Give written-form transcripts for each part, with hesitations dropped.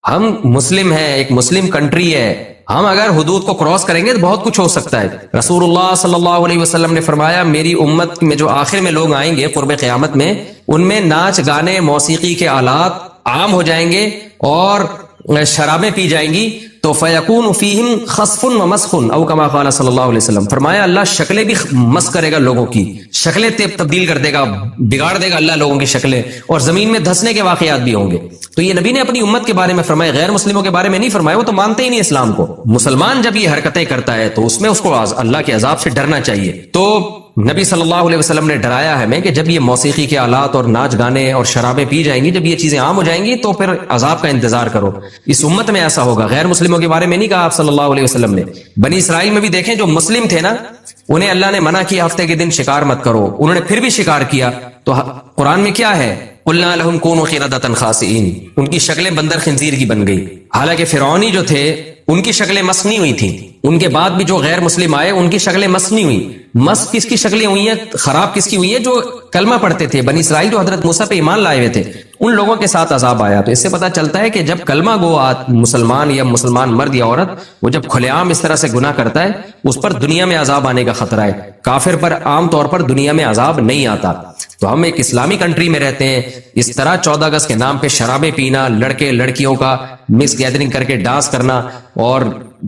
ہم مسلم ہیں، ایک مسلم کنٹری ہے، ہم اگر حدود کو کراس کریں گے تو بہت کچھ ہو سکتا ہے۔ رسول اللہ صلی اللہ علیہ وسلم نے فرمایا میری امت میں جو آخر میں لوگ آئیں گے قرب قیامت میں، ان میں ناچ گانے موسیقی کے آلات عام ہو جائیں گے اور شرابیں پی جائیں گی، تو فیکون فیہم خسف و مسخ او کما قال صلی اللہ علیہ وسلم، فرمایا اللہ شکلیں بھی مس کرے گا، لوگوں کی شکلیں تبدیل کر دے گا، بگاڑ دے گا اللہ لوگوں کی شکلیں، اور زمین میں دھسنے کے واقعات بھی ہوں گے۔ تو یہ نبی نے اپنی امت کے بارے میں فرمایا، غیر مسلموں کے بارے میں نہیں فرمایا، وہ تو مانتے ہی نہیں اسلام کو۔ مسلمان جب یہ حرکتیں کرتا ہے تو اس میں اس کو اللہ کے عذاب سے ڈرنا چاہیے۔ تو نبی صلی اللہ علیہ وسلم نے ڈرایا ہے ہمیں کہ جب یہ موسیقی کے آلات اور ناچ گانے اور شرابیں پی جائیں گی، جب یہ چیزیں عام ہو جائیں گی تو پھر عذاب کا انتظار کرو۔ اس امت میں ایسا ہوگا، غیر مسلموں کے بارے میں نہیں کہا آپ صلی اللہ علیہ وسلم نے۔ بنی اسرائیل میں بھی دیکھیں، جو مسلم تھے نا، انہیں اللہ نے منع کیا ہفتے کے دن شکار مت کرو، انہوں نے پھر بھی شکار کیا۔ تو قرآن میں کیا ہے؟ قلنا لهم كونوا قردة خاسئين، ان کی شکلیں بندر خنزیر کی بن گئی۔ حالانکہ فرعونی جو تھے ان کی شکلیں مس نہیں ہوئی تھیں، ان کے بعد بھی جو غیر مسلم آئے ان کی شکلیں مس نہیں ہوئی۔ مس کس کی شکلیں ہوئی ہیں، خراب کس کی ہوئی ہے؟ جو کلمہ پڑھتے تھے، بنی اسرائیل جو حضرت موسیٰ پہ ایمان لائے ہوئے تھے، ان لوگوں کے ساتھ عذاب آیا۔ تو اس سے پتہ چلتا ہے کہ جب کلمہ گو مسلمان یا مسلمان مرد یا عورت وہ جب کھلے عام اس طرح سے گناہ کرتا ہے، اس پر دنیا میں عذاب آنے کا خطرہ ہے۔ کافر پر عام طور پر دنیا میں عذاب نہیں آتا۔ تو ہم ایک اسلامی کنٹری میں رہتے ہیں، اس طرح 14 اگست کے نام پہ شرابیں پینا، لڑکے لڑکیوں کا مکس گیدرنگ کر کے ڈانس کرنا، اور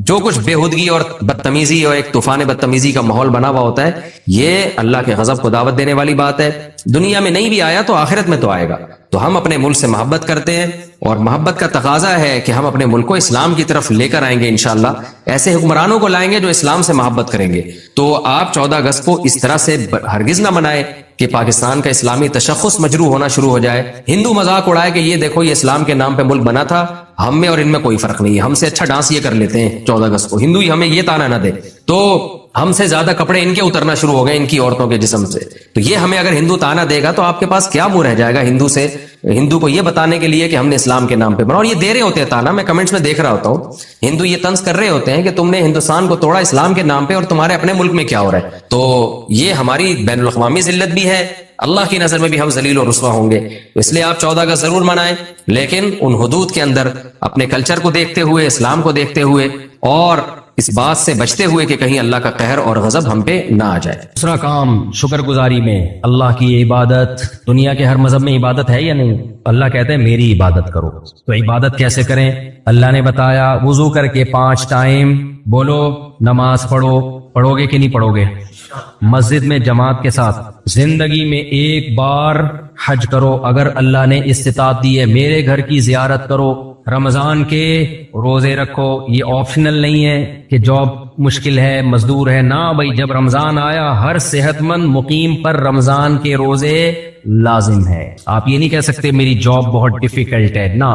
جو کچھ بےہودگی اور بدتمیزی اور ایک طوفان بدتمیزی کا ماحول بنا ہوا ہوتا ہے، یہ اللہ کے غضب کو دعوت دینے والی بات ہے۔ دنیا میں نہیں بھی آیا تو آخرت میں تو آئے گا۔ تو ہم اپنے ملک سے محبت کرتے ہیں، اور محبت کا تقاضا ہے کہ ہم اپنے ملک کو اسلام کی طرف لے کر آئیں گے انشاءاللہ، ایسے حکمرانوں کو لائیں گے جو اسلام سے محبت کریں گے۔ تو آپ 14 اگست کو اس طرح سے ہرگز نہ منائیں کہ پاکستان کا اسلامی تشخص مجروح ہونا شروع ہو جائے، ہندو مذاق اڑائے کہ یہ دیکھو یہ اسلام کے نام پہ ملک بنا تھا، ہم میں اور ان میں کوئی فرق نہیں ہے، ہم سے اچھا ڈانس یہ کر لیتے ہیں 14 اگست کو، ہندو ہی ہمیں یہ تانا نہ دے، تو ہم سے زیادہ کپڑے ان کے اترنا شروع ہو گئے ان کی عورتوں کے جسم سے۔ تو یہ ہمیں اگر ہندو تانا دے گا تو آپ کے پاس کیا منہ رہ جائے گا ہندو کو یہ بتانے کے لیے کہ ہم نے اسلام کے نام پہ بنا، اور یہ دے رہے ہوتے ہیں تانا، میں کمنٹس میں دیکھ رہا ہوتا ہوں، ہندو یہ طنز کر رہے ہوتے ہیں کہ تم نے ہندوستان کو توڑا اسلام کے نام پہ اور تمہارے اپنے ملک میں کیا ہو رہا ہے۔ تو یہ ہماری بین الاقوامی ذلت بھی ہے، اللہ کی نظر میں بھی ہم ذلیل و رسوا ہوں گے۔ اس لیے آپ 14 اگست ضرور منائیں، لیکن ان حدود کے اندر اپنے کلچر کو دیکھتے ہوئے، اسلام کو دیکھتے ہوئے، اور اس بات سے بچتے ہوئے کہ کہیں اللہ کا قہر اور غضب ہم پہ نہ آ جائے۔ دوسرا کام شکر گزاری میں، اللہ کی عبادت، دنیا کے ہر مذہب میں عبادت ہے یا نہیں؟ اللہ کہتے ہیں میری عبادت کرو۔ تو عبادت کیسے کریں؟ اللہ نے بتایا وضو کر کے 5 ٹائم بولو نماز پڑھو گے کہ نہیں پڑھو گے؟ مسجد میں جماعت کے ساتھ، زندگی میں 1 بار حج کرو اگر اللہ نے استطاعت دی ہے، میرے گھر کی زیارت کرو، رمضان کے روزے رکھو، یہ آپشنل نہیں ہے کہ جاب مشکل ہے، مزدور ہے، نہ بھائی، جب رمضان آیا ہر صحت مند مقیم پر رمضان کے روزے لازم ہے۔ آپ یہ نہیں کہہ سکتے میری جاب بہت ڈیفیکلٹ ہے، نہ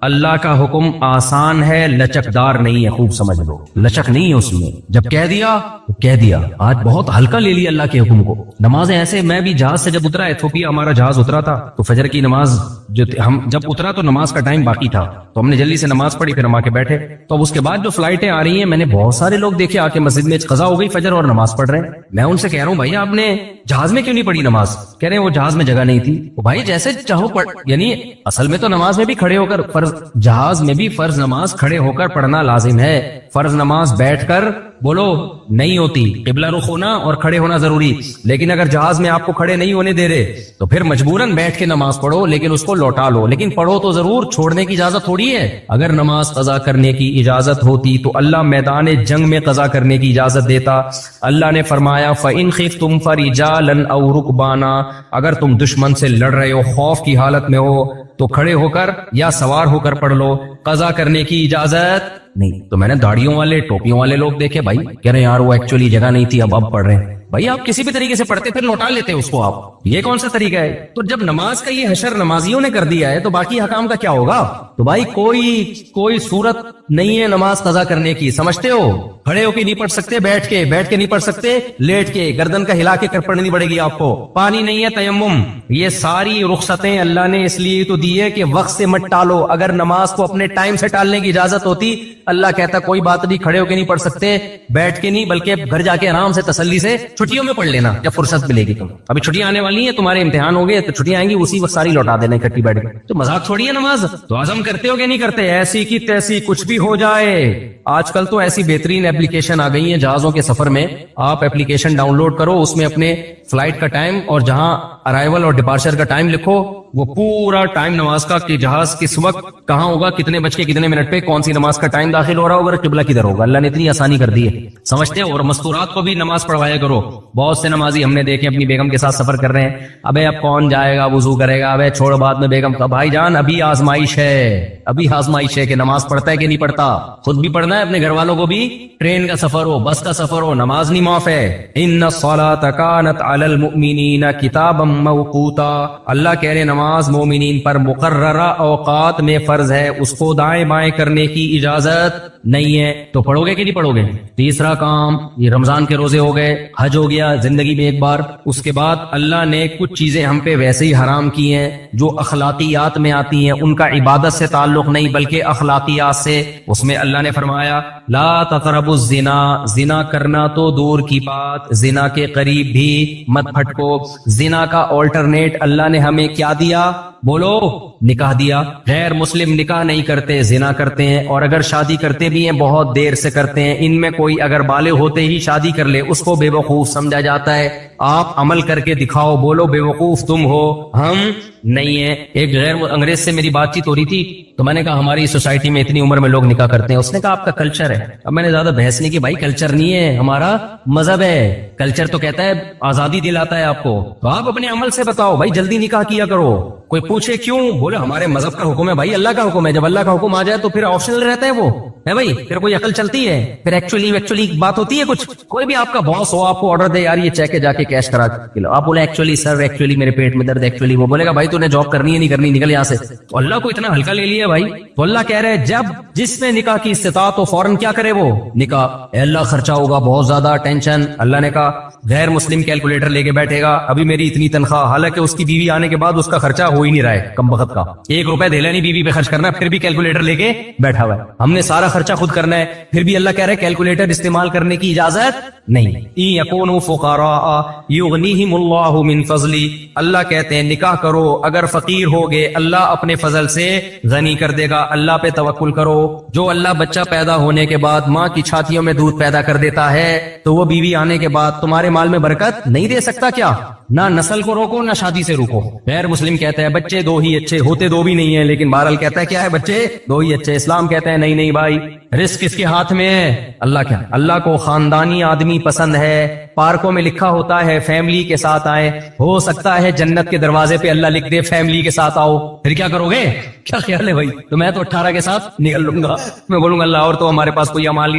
اللہ کا حکم آسان ہے، لچکدار نہیں ہے، خوب سمجھ لو، لچک نہیں ہے اس میں، جب کہہ دیا تو کہہ دیا۔ آج بہت ہلکا لے لیا اللہ کے حکم کو۔ نمازیں ایسے، میں بھی جہاز سے جب اترا، ایتھوپیا ہمارا جہاز اترا تھا، تو فجر کی نماز جو ہم جب اترا تو نماز کا ٹائم باقی تھا، تو ہم نے جلدی سے نماز پڑھی، پھر ہم آ کے بیٹھے۔ تو اب اس کے بعد جو فلائٹیں آ رہی ہیں، میں نے بہت سارے لوگ دیکھے آ کے مسجد میں قضا ہو گئی فجر اور نماز پڑھ رہے ہیں۔ میں ان سے کہہ رہا ہوں بھائی آپ نے جہاز میں کیوں نہیں پڑھی نماز؟ کہہ رہے ہیں وہ جہاز میں جگہ نہیں تھی۔ بھائی جیسے چاہو پڑھ، یعنی اصل میں تو نماز میں بھی کھڑے ہو کر فرض، جہاز میں بھی فرض نماز کھڑے ہو کر پڑھنا لازم ہے۔ فرض نماز بیٹھ کر بولو نہیں ہوتی، قبلہ رخ ہونا اور کھڑے ہونا ضروری، لیکن اگر جہاز میں آپ کو کھڑے نہیں ہونے دے رہے تو پھر مجبوراً بیٹھ کے نماز پڑھو، لیکن اس کو لوٹا لو، لیکن پڑھو تو ضرور، چھوڑنے کی اجازت تھوڑی ہے۔ اگر نماز قضا کرنے کی اجازت ہوتی تو اللہ میدان جنگ میں قضا کرنے کی اجازت دیتا۔ اللہ نے فرمایا فَإِنْ خِفْتُمْ فَرِجَالًا أَوْ رُكْبَانًا، اگر تم دشمن سے لڑ رہے ہو، خوف کی حالت میں ہو، تو کھڑے ہو کر یا سوار ہو کر پڑھ لو، قضا کرنے کی اجازت نہیں۔ تو میں نے داڑھیوں والے ٹوپیوں والے لوگ دیکھے، بھائی کہہ رہے ہیں یار وہ ایکچولی جگہ نہیں تھی، اب پڑھ رہے ہیں۔ بھائی آپ کسی بھی طریقے سے پڑھتے پھر لوٹا لیتے اس کو، آپ یہ کون سا طریقہ ہے؟ تو جب نماز کا یہ حشر نمازیوں نے کر دیا ہے تو باقی حکام کا کیا ہوگا؟ تو بھائی کوئی صورت نہیں ہے نماز قضا کرنے کی، سمجھتے ہو؟ کھڑے ہو کے نہیں پڑھ سکتے، بیٹھ کے نہیں پڑھ سکتے، لیٹ کے گردن کا ہلا کے کر پڑھنی پڑے گی آپ کو۔ پانی نہیں ہے تیمم، یہ ساری رخصتیں اللہ نے اس لیے تو دی ہے کہ وقت سے مت ٹالو۔ اگر نماز کو اپنے ٹائم سے ٹالنے کی اجازت ہوتی، اللہ کہتا کوئی بات نہیں، کھڑے ہو کے نہیں پڑھ سکتے، بیٹھ کے نہیں، بلکہ گھر جا کے آرام سے تسلی سے چھٹیوں میں پڑھ لینا جب فرصت ملے گی. تم ابھی چھٹیاں آنے والی ہیں, تمہارے امتحان ہو گئے تو چھٹیاں آئیں گی, اسی وقت ساری لوٹا دینا اکٹھی بیٹھ کے. تو مذاق چھوڑیے نماز, تو عزم کرتے ہو کہ نہیں کرتے, ایسی کی تیسی کچھ بھی ہو جائے. آج کل تو ایسی بہترین ایپلیکیشن آ گئی ہیں جہازوں کے سفر میں, آپ ایپلیکیشن ڈاؤن لوڈ کرو, اس میں اپنے فلائٹ کا ٹائم اور جہاں ارائیول اور ڈپارچر کا ٹائم لکھو, وہ پورا ٹائم نماز کا کہ جہاز کس وقت کہاں ہوگا, کتنے بج کے کتنے منٹ پہ کون سی نماز کا ٹائم داخل ہو رہا ہوگا, قبلہ کدھر ہوگا. اللہ نے اتنی آسانی کر دی ہے, سمجھتے ہو. اور مستورات کو بھی نماز پڑھوایا کرو. بہت سے نمازی ہم نے دیکھے اپنی بیگم کے ساتھ سفر کر رہے ہیں, ابے اب کون جائے گا وضو کرے گا, ابے چھوڑ بعد میں بیگم کا. بھائی جان ابھی آزمائش ہے, ابھی آزمائش ہے کہ نماز پڑھتا ہے کہ نہیں پڑھتا. خود بھی پڑھنا ہے, اپنے گھر والوں کو بھی. ٹرین کا سفر ہو, بس کا سفر ہو, نماز نہیں معاف ہے. ان الصلاۃ کانت علی المؤمنین کتابا موقوتا, اللہ کہہ رہے نماز مومنین پر مقررہ اوقات میں فرض ہے, اس کو دائیں بائیں کرنے کی اجازت نہیں ہے. تو پڑھو گے کہ نہیں پڑھو گے. تیسرا کام, یہ رمضان کے روزے ہو گئے, حج ہو گیا زندگی میں ایک بار. اس کے بعد اللہ نے کچھ چیزیں ہم پہ ویسے ہی حرام کی ہیں جو اخلاقیات میں آتی ہیں, ان کا عبادت سے تعلق نہیں بلکہ اخلاقیات سے. اس میں اللہ نے فرمایا لا تقربوا الزنا, زنا کرنا تو دور کی بات, زنا کے قریب بھی مت پھٹکو. زنا کا آلٹرنیٹ اللہ نے ہمیں کیا دیا, بولو, نکاح دیا. غیر مسلم نکاح نہیں کرتے, زنا کرتے ہیں, اور اگر شادی کرتے بھی ہیں بہت دیر سے کرتے ہیں. ان میں کوئی اگر بالغ ہوتے ہی شادی کر لے اس کو بے وقوف سمجھا جاتا ہے. آپ عمل کر کے دکھاؤ, بولو بے وقوف تم ہو, ہم نہیں ہیں. ایک غیر انگریز سے میری بات چیت ہو رہی تھی, تو میں نے کہا ہماری سوسائٹی میں اتنی عمر میں لوگ نکاح کرتے ہیں. اس نے کہا آپ کا کلچر ہے. اب میں نے زیادہ بحث نہیں کی, بھائی کلچر نہیں ہے, ہمارا مذہب ہے. کلچر تو کہتا ہے آزادی دلاتا ہے آپ کو, تو آپ اپنے عمل سے بتاؤ بھائی جلدی نکاح کیا کرو. کوئی پوچھے کیوں, بولے ہمارے مذہب کا حکم ہے. بھائی اللہ کا حکم ہے, جب اللہ کا حکم آ جائے تو پھر آپشنل رہتا ہے وہ, ہے بھائی. پھر کوئی عقل چلتی ہے, پھر ایکچولی بات ہوتی ہے کچھ. کوئی بھی آپ کا باس ہو, آپ کو آرڈر دے یار یہ چیک کے جا کے کیش کرا کے لو, آپ بولے ایکچولی سر ایکچولی میرے پیٹ میں درد, ایکچولی وہ بولے گا بھائی تو نے جاب کرنی ہے نہیں کرنی, نکل یہاں سے. تو اللہ کو اتنا ہلکا لے لیا بھائی. تو اللہ کہہ رہے جب جس میں نکاح کی استطاعت تو فوراً کیا کرے وہ نکاح. اے اللہ خرچہ ہوگا بہت زیادہ, ٹینشن. اللہ نے کہا غیر مسلم کیلکولیٹر لے کے بیٹھے گا, ابھی میری اتنی تنخواہ, حالانکہ اس کی بیوی آنے کے بعد اس کا خرچہ ہو ہی نہیں رہا ہے, کم وقت کا 1 روپے دے لینی بیوی پہ خرچ کرنا, پھر بھی کیلکولیٹر لے کے بیٹھا ہوا ہے. ہم نے سارا خرچہ خود کرنا ہے, پھر بھی اللہ کہہ رہے کیلکولیٹر استعمال کرنے کی اجازت نہیں. یکونوا فقراء یغنیہم اللہ من فضلی, اللہ کہتے ہیں نکاح کرو اگر فقیر ہوگے اللہ اپنے فضل سے غنی کر دے گا. اللہ پہ توکل کرو. جو اللہ بچہ پیدا ہونے کے بعد ماں کی چھاتیوں میں دودھ پیدا کر دیتا ہے, تو وہ بیوی آنے کے بعد تمہارے مال میں برکت نہیں دے سکتا کیا؟ نہ نسل کو روکو نہ شادی سے روکو. غیر مسلم کہتا ہے بچے 2 ہی اچھے, ہوتے 2 بھی نہیں ہیں, لیکن بہرحال کہتا ہے کیا ہے بچے 2 ہی اچھے. اسلام کہتا ہے نہیں بھائی, رزق کس کے ہاتھ میں ہے؟ اللہ کیا, اللہ کو خاندانی آدمی پسند ہے. پارکوں میں لکھا ہوتا ہے فیملی کے ساتھ آئے, ہو سکتا ہے جنت کے دروازے پہ اللہ لکھ دے فیملی کے ساتھ آؤ. پھر کیا کرو گے, کیا خیال ہے بھائی؟ تو میں تو 18 کے ساتھ نکل لوں گا, میں بولوں گا اللہ اور تو ہمارے پاس کوئی امال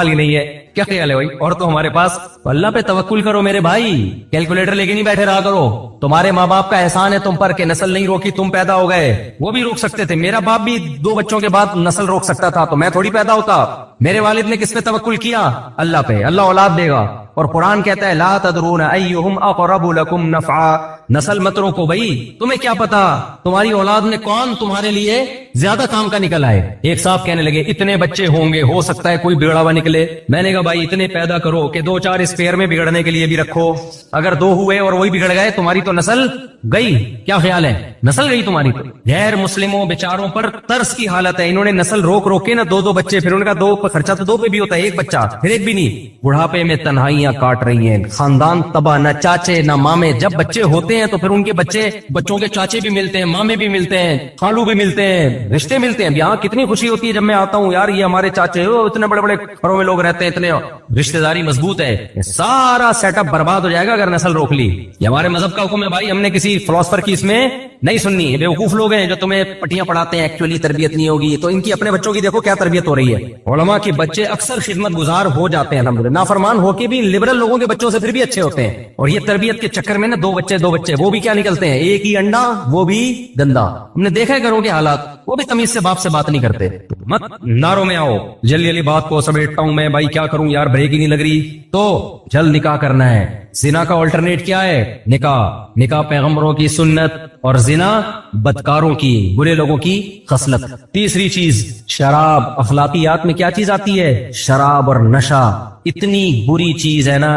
ہی نہیں ہے. کیا خیال ہے بھائی, اور تو ہمارے پاس. اللہ پہ توکل کرو میرے بھائی, کیلکولیٹر لے کے نہیں بیٹھے رہا کرو. تمہارے ماں باپ کا احسان ہے تم پر کہ نسل نہیں روکی, تم پیدا ہو گئے. وہ بھی روک سکتے تھے, میرا باپ بھی 2 بچوں کے بعد نسل روک سکتا تھا, تو میں تھوڑی پیدا ہوتا. میرے والد نے کس پہ توکل کیا؟ اللہ پہ. اللہ اولاد دے گا. اور قرآن کہتا ہے لا تدرون ایہم اقرب لکم نفعا, نسل مت روکو بھائی, تمہیں کیا پتا تمہاری اولاد میں کون تمہارے لیے زیادہ کام کا نکل آئے. ایک صاحب کہنے لگے اتنے بچے ہوں گے, ہو سکتا ہے کوئی بگڑا ہوا نکلے. میں نے کہا بھائی اتنے پیدا کرو کہ 2-4 اسپیئر میں بگڑنے کے لیے بھی رکھو. اگر 2 ہوئے اور وہی بگڑ گئے تمہاری تو نسل گئی. کیا خیال ہے, نسل گئی تمہاری. تو غیر مسلموں بیچاروں پر ترس کی حالت ہے, انہوں نے نسل روک کے نا 2 بچے, پھر ان کا 2 خرچہ تو 2 پہ بھی ہوتا ہے, 1 بچہ پھر 1 بھی نہیں. بڑھاپے میں تنہائیاں کاٹ رہی ہیں, خاندان تباہ, نہ چاچے نہ مامے. جب بچے ہوتے ہیں تو پھر ان کے بچوں کے چاچے بھی ملتے ہیں, مامے بھی ملتے ہیں, خالو بھی ملتے ہیں, رشتے ملتے ہیں. یہاں کتنی خوشی ہوتی ہے جب میں آتا ہوں, یار یہ ہمارے چاچے, اتنے بڑے بڑے گھروں میں لوگ رہتے ہیں, اتنے رشتے داری مضبوط ہے. سارا سیٹ اپ برباد ہو جائے گا اگر نسل روک لی. یہ ہمارے مذہب کا حکم ہے بھائی, ہم نے کسی فلاسفر کی اس میں نہیں سننی. بے وقوف لوگ ہیں جو تمہیں پٹیاں پڑھاتے ہیں ایکچولی تربیت نہیں ہوگی, تو ان کی اپنے بچوں کی دیکھو کیا تربیت ہو رہی ہے. علماء کے بچے اکثر خدمت گزار ہو جاتے ہیں الحمدللہ, نافرمان ہو کے بھی لبرل لوگوں کے بچوں سے پھر بھی اچھے ہوتے ہیں. اور یہ تربیت کے چکر میں نا 2 بچے وہ بھی کیا نکلتے ہیں, ایک ہی انڈا وہ بھی گندا. ہم نے دیکھا ہے گھروں کے حالات, وہ بھی تمیز سے باپ سے بات نہیں کرتے. مت ناروں میں آؤ, جلدی بات کو سمیٹتا ہوں میں, بھائی کیا کروں یار بریک ہی نہیں لگ رہی. تو جلد نکاح کرنا ہے. زنا کا آلٹرنیٹ کیا ہے؟ نکاح پیغمبروں کی سنت, اور زنا بدکاروں کی, برے لوگوں کی خصلت. تیسری چیز شراب. اخلاقیات میں کیا چیز آتی ہے؟ شراب اور نشہ. اتنی بری چیز ہے نا,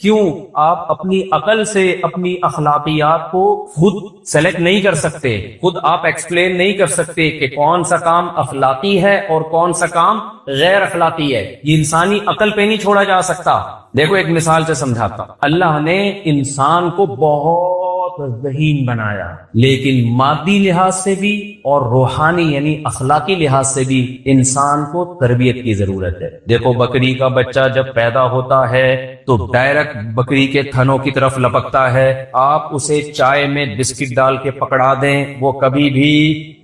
کیوں آپ اپنی عقل سے اپنی اخلاقیات کو خود سلیکٹ نہیں کر سکتے؟ خود آپ ایکسپلین نہیں کر سکتے کہ کون سا کام اخلاقی ہے اور کون سا کام غیر اخلاقی ہے؟ یہ انسانی عقل پہ نہیں چھوڑا جا سکتا۔ دیکھو ایک مثال سے سمجھاتا ہوں۔ اللہ نے انسان کو بہت ذہین بنایا، لیکن مادی لحاظ سے بھی اور روحانی یعنی اخلاقی لحاظ سے بھی انسان کو تربیت کی ضرورت ہے۔ دیکھو بکری کا بچہ جب پیدا ہوتا ہے تو ڈائریکٹ بکری کے تھنوں کی طرف لپکتا ہے، آپ اسے چائے میں بسکٹ ڈال کے پکڑا دیں وہ کبھی بھی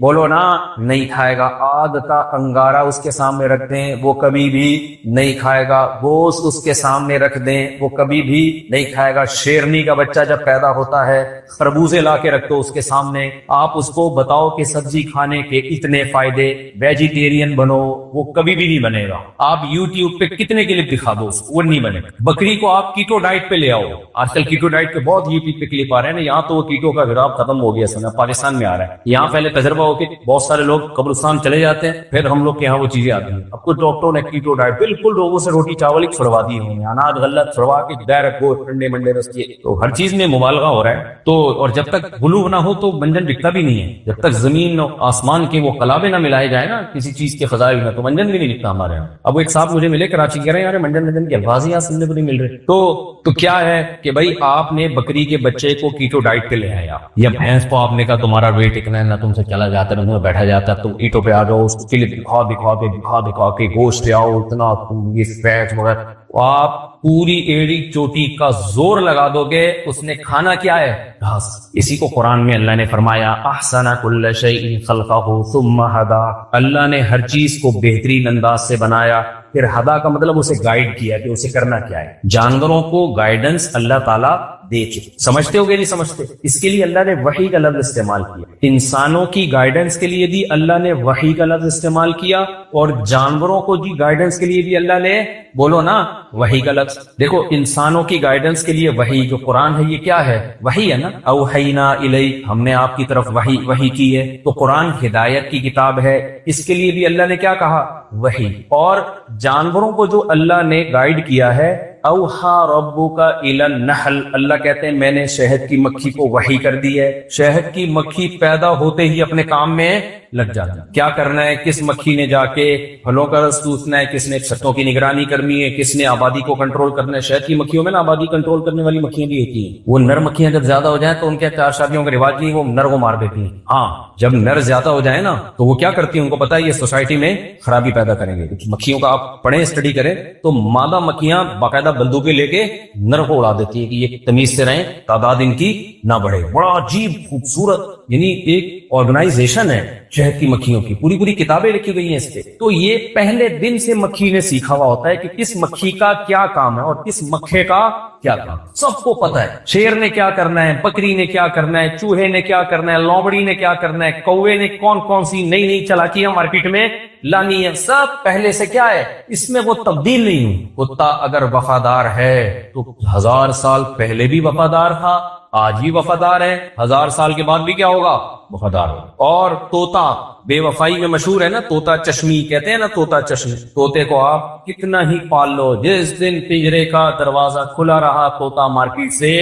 بولو نا نہیں کھائے گا۔ آگ کا انگارہ اس کے سامنے رکھ دیں وہ کبھی بھی نہیں کھائے گا۔ گوشت اس کے سامنے رکھ دیں وہ کبھی بھی نہیں کھائے گا۔ شیرنی کا بچہ جب پیدا ہوتا ہے خربوزے لا کے رکھ دو اس کے سامنے، آپ اس کو بتاؤ کہ سبزی کھانے کے اتنے فائدے، ویجیٹیرین بنو، وہ کبھی بھی نہیں بنے گا۔ آپ یوٹیوب پہ کتنے کلپ دکھا دو وہ نہیں بنے گا۔ بکری کو آپ کیٹو ڈائٹ پہ لے آؤ، آج کل کیٹو ڈائٹ کے بہت یوٹیوب پہ کلپ آ رہے ہیں نا، یہاں تو وہ کیٹو کا گراب ختم ہو گیا سنا، پاکستان میں آ رہا ہے۔ یہاں پہلے تجربہ ہو کے بہت سارے لوگ قبرستان چلے جاتے ہیں، پھر ہم لوگ کے یہاں وہ چیزیں آتی ہیں۔ اب کچھ ڈاکٹروں نے کیٹو ڈائٹ بالکل لوگوں سے روٹی چاول ہی چھڑوا دی ہوئی ہیں، اناج غلط چھڑوا کے ڈائریکٹ گوشت ٹھنڈے منڈے رستے، تو ہر چیز میں مبالغہ ہو رہا ہے۔ تو اور جب تک بلوغ نہ ہو تو منجن بکتا بھی نہیں ہے، جب تک زمین اور آسمان کے وہ کلابے نہ ملائے جائے نا کسی چیز کے فضائل میں، تو منجن بھی نہیں بکتا ہمارے یہاں۔ اب وہ ایک صاحب مجھے ملے کراچی، کہہ رہے ہیں یار منجن کے الفاظ یہاں سننے کو نہیں مل رہے۔ تو کیا ہے کہ بھائی آپ نے بکری کے بچے کو کیٹو ڈائٹ پہ لے آیا، یا بھینس کو آپ نے کہا تمہارا ویٹ اتنا ہے نہ تم سے چلا جاتا ہے نہ بیٹھا جاتا ہے، تو کیٹو پہ آ جاؤ، اس کو کلپ دکھا کے گوشت لے آؤ اتنا یہ فیٹ وغیرہ، آپ پوری ایڑی چوٹی کا زور لگا دو گے، اس نے کھانا کیا ہے؟ گھاس۔ اسی کو قرآن میں اللہ نے فرمایا احسن کل شیء خلقہ ثم ہدی، اللہ نے ہر چیز کو بہترین انداز سے بنایا، پھر ہدا کا مطلب اسے گائیڈ کیا کہ اسے کرنا کیا ہے۔ جانوروں کو گائیڈنس اللہ تعالیٰ دے چکے، سمجھتے ہو گے نہیں سمجھتے؟ اس کے لیے اللہ نے وحی کا لفظ استعمال کیا۔ انسانوں کی گائیڈنس کے لیے بھی اللہ نے وحی کا لفظ استعمال کیا، اور جانوروں کو بھی گائیڈنس کے لیے بھی اللہ نے بولو نا وحی کا لفظ۔ دیکھو انسانوں کی گائیڈنس کے لیے وحی جو قرآن ہے یہ کیا ہے؟ وحی ہے نا، اوحینا الیک، ہم نے آپ کی طرف وحی کی ہے، تو قرآن ہدایت کی کتاب ہے، اس کے لیے بھی اللہ نے کیا کہا؟ وحی۔ اور جانوروں کو جو اللہ نے گائیڈ کیا ہے، اوحا ربک الی النحل، اللہ کہتے ہیں میں نے شہد کی مکھی کو وحی کر دی ہے۔ شہد کی مکھی پیدا ہوتے ہی اپنے کام میں لگ جاتی ہے، کیا کرنا ہے، کس مکھی نے جا کے پھلوں کا رس چوسنا ہے، کس نے چھتوں کی نگرانی کرنی ہے، کس نے آبادی کو کنٹرول کرنا ہے۔ شہد کی مکھیوں میں نا آبادی کنٹرول کرنے والی مکھیاں بھی ہوتی ہیں، وہ نر مکھیاں جب زیادہ ہو جائیں تو ان کے چار شادیوں کا رواج نہیں، وہ نر کو مار دیتی ہیں۔ ہاں جب نر زیادہ ہو جائے نا تو وہ کیا کرتی ہیں، ان کو پتا ہے یہ سوسائٹی میں خرابی پیدا کریں گے۔ مکھیوں کا آپ پڑھیں اسٹڈی کریں تو مادہ مکھیاں باقاعدہ بندوقیں لے کے نر کو اڑا دیتی ہیں کہ یہ تمیز سے رہیں، تعداد ان کی نہ بڑھے۔ بڑا عجیب خوبصورت یعنی ایک آرگنائزیشن ہے شہد کی مکھیوں کی، پوری پوری کتابیں لکھی گئی ہیں اس پہ۔ تو یہ پہلے دن سے مکھی نے سیکھا ہوا ہوتا ہے کہ کس مکھی کا کیا کام ہے اور کس مکھے کا کیا کام، سب کو پتا ہے۔ شیر نے کیا کرنا ہے، بکری نے کیا کرنا ہے، چوہے نے کیا کرنا ہے، لومڑی نے کیا کرنا ہے، کوے نے کون کون سی نئی نئی چالاکیاں مارکیٹ میں لانی ہے، سب پہلے سے کیا ہے، اس میں وہ تبدیل نہیں ہوئی۔ کتا اگر وفادار ہے تو 1000 سال پہلے بھی وفادار تھا، آج بھی وفادار ہے، 1000 سال کے بعد بھی کیا ہوگا؟ وفادار ہوگا۔ اور طوطا بے وفائی میں مشہور ہے نا، طوطا چشمی کہتے ہیں نا، طوطا چشمی، طوطے کو آپ کتنا ہی پال لو، جس دن پنجرے کا دروازہ کھلا رہا طوطا مارکیٹ سے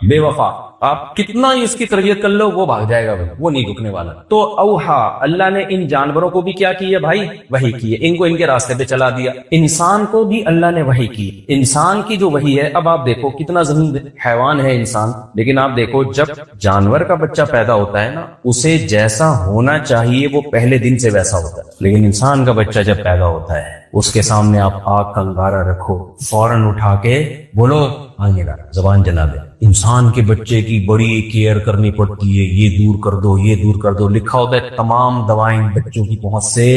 بے وفا، آپ کتنا ہی اس کی تربیت کر لو وہ بھاگ جائے گا، وہ نہیں رکنے والا۔ تو اوہا، اللہ نے ان جانوروں کو بھی کیا کی ہے بھائی؟ وحی کی ہے، ان کو ان کے راستے پہ چلا دیا۔ انسان کو بھی اللہ نے وحی کی، انسان کی جو وحی ہے، اب آپ دیکھو کتنا ذہین حیوان ہے انسان، لیکن آپ دیکھو جب جانور کا بچہ پیدا ہوتا ہے نا اسے جیسا ہونا چاہیے وہ پہلے دن سے ویسا ہوتا ہے، لیکن انسان کا بچہ جب پیدا ہوتا ہے اس کے سامنے آپ آگ کا انگارہ رکھو، فوراً اٹھا کے بولو آگے زبان جلا دے۔ انسان کے بچے کی بڑی کیئر کرنی پڑتی ہے، یہ دور کر دو، یہ دور کر دو، لکھا ہوتا ہے تمام دوائیں بچوں کی پہنچ سے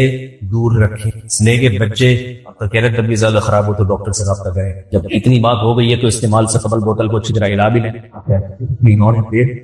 دور رکھیں، اس لیے کہ بچے تو کہہ رہے طبیعت زیادہ خراب ہو تو ڈاکٹر سے رابطہ کریں، جب اتنی بات ہو گئی ہے تو استعمال سے قبل بوتل کو اچھی طرح ہلا بھی لیں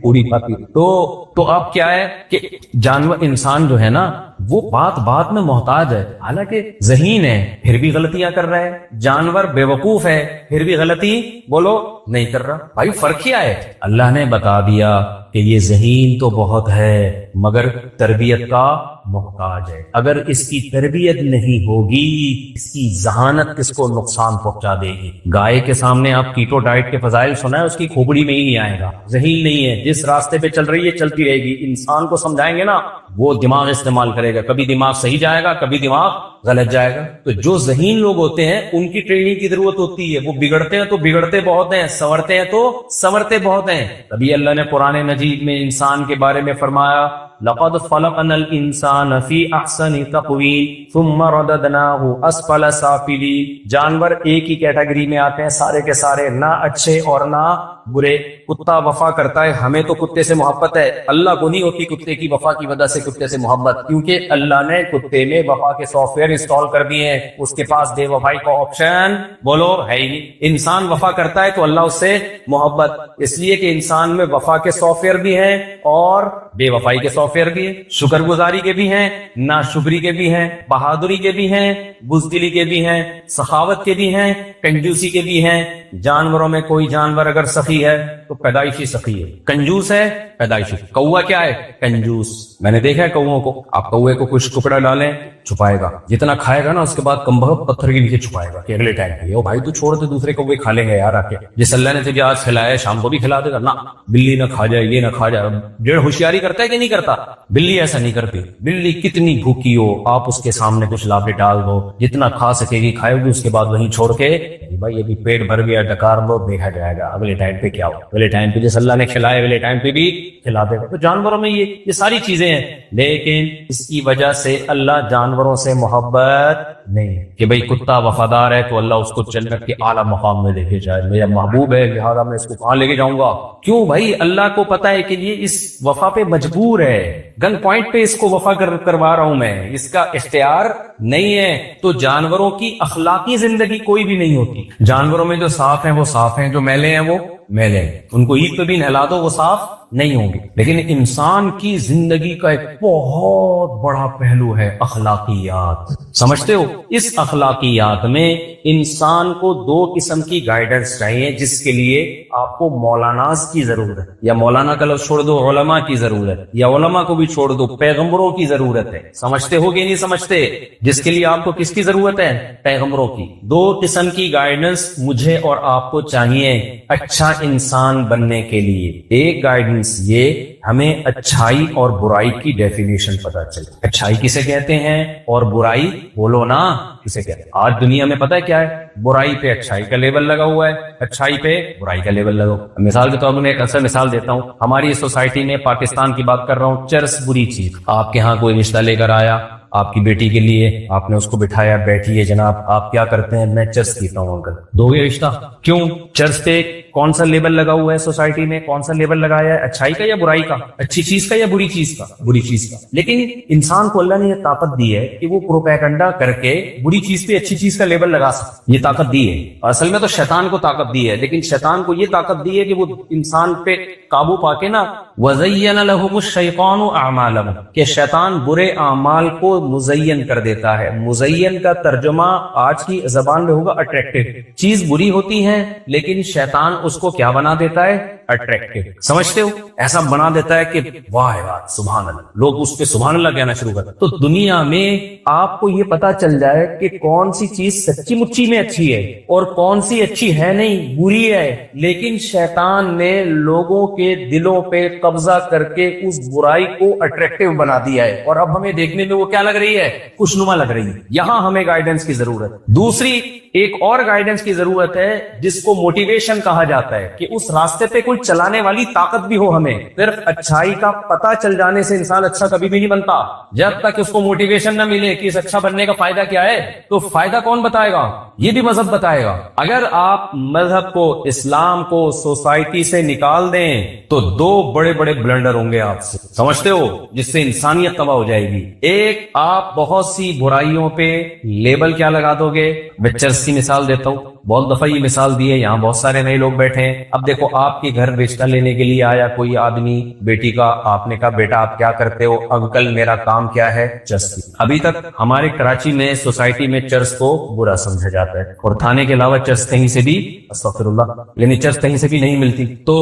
پوری بات۔ تو اب کیا ہے کہ جانور انسان جو ہے نا وہ بات بات میں محتاج ہے، حالانکہ ذہین ہے پھر بھی غلطیاں کر رہا ہے، جانور بے وقوف ہے پھر بھی غلطی بولو نہیں کر رہا۔ بھائی فرق کیا ہے؟ اللہ نے بتا دیا کہ یہ ذہین تو بہت ہے مگر تربیت کا محتاج ہے، اگر اس کی تربیت نہیں ہوگی اس کی ذہانت کس کو نقصان پہنچا دے گی۔ گائے کے سامنے آپ کیٹو ڈائٹ کے فضائل سنا ہے، اس کی کھوپڑی میں ہی نہیں آئے گا، ذہین نہیں ہے، جس راستے پہ چل رہی ہے چلتی رہے گی۔ انسان کو سمجھائیں گے نا وہ دماغ استعمال کرے گا، کبھی دماغ صحیح جائے گا کبھی دماغ غلط جائے گا۔ تو جو ذہین لوگ ہوتے ہیں ان کی ٹریننگ کی ضرورت ہوتی ہے، وہ بگڑتے ہیں تو بگڑتے بہت ہیں، سنورتے ہیں تو سنورتے بہت ہیں۔ تبھی اللہ نے قرآن مجید میں انسان کے بارے میں فرمایا لقد خلقنا الانسان فی احسن تقویم ثم رددناہ اسفل سافلین۔ جانور ایک ہی کیٹیگری میں آتے ہیں سارے کے سارے، نہ اچھے اور نہ برے۔ کتا وفا کرتا ہے، ہمیں تو کتے سے محبت ہے، اللہ کو نہیں ہوتی کتے کی وفا کی وجہ سے کتے سے محبت، کیونکہ اللہ نے کتے میں وفا کے سافٹ ویئر انسٹال کر دیے ہیں، اس کے پاس بے وفائی کا آپشن بولو ہے ہی نہیں۔ انسان وفا کرتا ہے تو اللہ اس سے محبت، اس لیے کہ انسان میں وفا کے سافٹ ویئر بھی ہیں اور بے وفائی کے سافٹ ویئر بھی ہیں، شکر گزاری کے بھی ہیں، ناشکری کے بھی ہیں، بہادری کے بھی ہیں، بزدلی کے بھی ہیں، سخاوت کے بھی ہیں، کنجوسی کے بھی ہیں۔ جانوروں میں کوئی جانور اگر سخی ہے تو پیدائشی سخی ہے، کنجوس ہے پیدائشی۔ کوا کیا ہے؟ کنجوس۔ میں نے دیکھا ہے کووں کو، آپ کوے کو کچھ ٹکڑا ڈالیں چھپائے گا، جتنا کھائے گا نا اس کے بعد کمبخت پتھر کے نیچے چھپائے گا کہ اگلے ٹائم پہ او بھائی تو چھوڑ دے دوسرے کوے کھا لیں گے یار آ کے، جس اللہ نے تجھے آج کھلایا شام کو بھی کھلا دے گا نا، بلی نہ کھا جائے یہ نہ کھا جائے۔ ڈیڑھ ہوشیاری کرتا ہے کہ نہیں کرتا؟ بلی ایسا نہیں کرتی، بلی کتنی بھوکی ہو آپ اس کے سامنے کچھ لا کے ڈال دو، جتنا کھا سکے گی کھائے گی، اس کے بعد وہیں چھوڑ کے بھائی ابھی پیٹ بھر گیا ڈکار لو، دیکھا جائے گا اگلے ٹائم پہ کیا ہو، اگلے ٹائم پہ جس اللہ نے کھلائے اگلے ٹائم پہ بھی کھلا دے گا۔ تو جانوروں میں یہ ساری چیزیں ہیں، لیکن اس کی وجہ سے اللہ جانوروں سے محبت نہیں کہ بھئی کتا وفادار ہے تو اللہ اس کو جنت کے اعلیٰ مقام میں لے کے جائے، میرا محبوب ہے لہٰذا میں اس کو کہاں لے کے جاؤں گا۔ کیوں بھائی؟ اللہ کو پتا ہے کہ یہ اس وفا پہ مجبور ہے، گن پوائنٹ پہ اس کو وفا کروا رہا ہوں میں، اس کا اختیار نہیں ہے۔ تو جانوروں کی اخلاقی زندگی کوئی بھی نہیں ہوتی۔ جانوروں میں جو صاف ہیں وہ صاف ہیں، جو میلے ہیں وہ میلے ہیں، ان کو عید پہ بھی نہلا دو وہ صاف نہیں ہوں گے۔ لیکن انسان کی زندگی کا ایک بہت بڑا پہلو ہے اخلاقیات، سمجھتے ہو؟ اس اخلاقیات میں انسان کو دو قسم کی گائیڈنس چاہیے، جس کے لیے آپ کو مولاناز کی ضرورت ہے، یا مولانا کا لفظ چھوڑ دو علماء کی ضرورت، یا علماء کو بھی چھوڑ دو پیغمبروں کی ضرورت ہے۔ سمجھتے ہو کہ نہیں سمجھتے؟ جس کے لیے آپ کو کس کی ضرورت ہے؟ پیغمبروں کی۔ دو قسم کی گائیڈنس مجھے اور آپ کو چاہیے اچھا انسان بننے کے لیے۔ ایک گائیڈنس یہ ہمیں اچھائی اور برائی کی ڈیفینیشن پتا چلے، اچھائی کسے کہتے ہیں اور برائی بولو نا کسے کہتے ہیں۔ آج دنیا میں پتہ ہے کیا ہے؟ برائی پہ اچھائی کا لیبل لگا ہوا ہے، اچھائی پہ برائی کا لیبل لگا ہوا ہے۔ مثال کے طور پر میں ایک اصل مثال دیتا ہوں، ہماری سوسائٹی میں پاکستان کی بات کر رہا ہوں، چرس بری چیز۔ آپ کے ہاں کوئی رشتہ لے کر آیا آپ کی بیٹی کے لیے، آپ نے اس کو بٹھایا، بیٹھیے جناب، آپ کیا کرتے ہیں؟ میں چرس پیتا ہوں انکل، دو گے رشتہ؟ کیوں؟ چرس پہ کون سا لیبل لگا ہوا ہے سوسائٹی میں؟ کون سا لیبل لگایا ہے؟ اچھائی کا یا برائی کا؟ اچھی چیز کا یا بری چیز کا؟ بری چیز کا۔ لیکن انسان کو اللہ نے یہ طاقت دی ہے کہ وہ پروپیگنڈا کر کے بری چیز پہ اچھی چیز کا لیبل لگا سکتا، یہ طاقت دی ہے۔ اصل میں تو شیطان کو طاقت دی ہے، لیکن شیطان کو یہ طاقت دی ہے کہ وہ انسان پہ قابو پا کے نا وَزَيَّنَ لَهُمُ الشَّيْطَانُ أَعْمَالَهُمْ کہ شیطان برے اعمال کو مزین کر دیتا ہے۔ مزین کا ترجمہ آج کی زبان میں ہوگا اٹریکٹیو۔ چیز بری ہوتی ہے لیکن شیطان اس کو کیا بنا دیتا ہے؟ اٹریکٹیو۔ سمجھتے ہو؟ ایسا بنا دیتا ہے کہ واہ یار سبحان اللہ، لوگ اس پہ سبحان اللہ کہنا شروع کرتے۔ تو دنیا میں آپ کو یہ پتا چل جائے کہ کون سی چیز سچی مچی میں اچھی ہے اور کون سی اچھی ہے نہیں، بری ہے، لیکن شیطان نے لوگوں کے دلوں پہ قبضہ کر کے اس برائی کو اٹریکٹیو بنا دیا ہے، اور اب ہمیں دیکھنے میں وہ کیا لگ رہی ہے؟ خوشنما لگ رہی ہے۔ یہاں ہمیں گائیڈنس کی ضرورت ہے۔ دوسری ایک اور گائیڈنس کی ضرورت ہے جس کو موٹیویشن کہا جاتا ہے، کہ اس راستے پہ کوئی چلانے والی طاقت بھی ہو ہمیں۔ صرف اچھائی کا پتہ چل جانے سے انسان اچھا کبھی بھی نہیں بنتا، جب تک اس کو موٹیویشن نہ ملے کہ اس اچھا بننے کا فائدہ کیا ہے۔ تو فائدہ کون بتائے گا؟ یہ بھی مذہب بتائے گا۔ اگر آپ مذہب کو، اسلام کو سوسائٹی سے نکال دیں تو دو بڑے بڑے بلنڈر ہوں گے آپ سے، سمجھتے ہو، جس سے انسانیت تباہ ہو جائے گی۔ ایک، آپ بہت سی برائیوں پہ لیبل کیا لگا دو گے؟ میں چرس کی مثال دیتا ہوں، بہت دفعہ یہ مثال دی ہے, یہاں بہت سارے نئے لوگ بیٹھے ہیں. اب دیکھو آپ کے گھر رشتہ لینے کے لیے آیا کوئی آدمی بیٹی کا, آپ نے کہا بیٹا آپ کیا کرتے ہو؟ انکل میرا کام کیا ہے؟ چرس کی. ابھی تک ہمارے کراچی میں سوسائٹی میں چرس کو برا سمجھا جاتا ہے, اور تھانے کے علاوہ چرس کہیں سے بھی, استغفر اللہ, یعنی چرس کہیں سے بھی نہیں ملتی. تو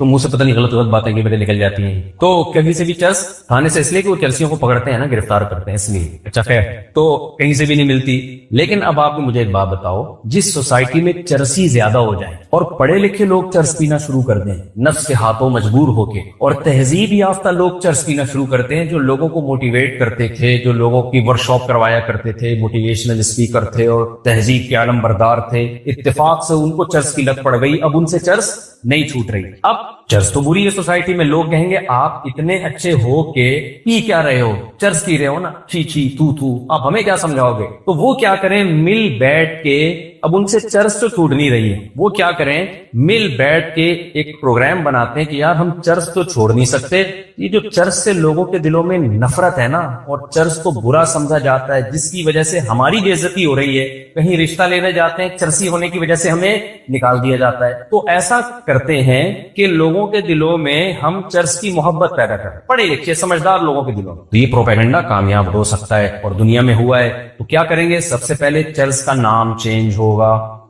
منہ سے پتہ نہیں غلط باتیں کہ میرے نکل جاتی ہیں. تو کہیں سے بھی چرس تھانے سے اس لیے کہ وہ چرسیوں کو پکڑتے ہیں نا, گرفتار کرتے ہیں اس لیے. اچھا خیر, تو کہیں سے بھی نہیں ملتی. لیکن اب آپ مجھے ایک بات بتاؤ, جس سوسائٹی میں چرسی زیادہ ہو جائے اور پڑھے لکھے لوگ چرس پینا شروع کر دیں نفس کے ہاتھوں مجبور ہو کے, اور تہذیب یافتہ لوگ چرس پینا شروع کرتے ہیں, جو لوگوں کو موٹیویٹ کرتے تھے, جو لوگوں کی ورک شاپ کروایا کرتے تھے, موٹیویشنل اسپیکر تھے اور تہذیب کے عالم بردار تھے, اتفاق سے ان کو چرس کی لت پڑ گئی, اب ان سے چرس نہیں چھوٹ رہی. اب چرس تو بری ہے سوسائٹی میں, لوگ کہیں گے آپ اتنے اچھے ہو کے پی کیا رہے ہو؟ چرس پی رہے ہو نا, چھی چھی تو آپ ہمیں کیا سمجھاؤ گے؟ تو وہ کیا کریں, مل بیٹھ کے, اب ان سے چرس تو چھوٹ نہیں رہی ہے, وہ کیا کریں, مل بیٹھ کے ایک پروگرام بناتے ہیں کہ یار ہم چرس تو چھوڑ نہیں سکتے, یہ جو چرس سے لوگوں کے دلوں میں نفرت ہے نا, اور چرس کو برا سمجھا جاتا ہے, جس کی وجہ سے ہماری بے عزتی ہو رہی ہے, کہیں رشتہ لینے جاتے ہیں چرسی ہونے کی وجہ سے ہمیں نکال دیا جاتا ہے. تو ایسا کرتے ہیں کہ لوگوں کے دلوں میں ہم چرس کی محبت پیدا کریں, پڑھے لکھے سمجھدار لوگوں کے دلوں میں. تو یہ پروپیگنڈا کامیاب ہو سکتا ہے, اور دنیا میں ہوا ہے. تو کیا کریں گے, سب سے پہلے چرس کا نام چینج ہوگا.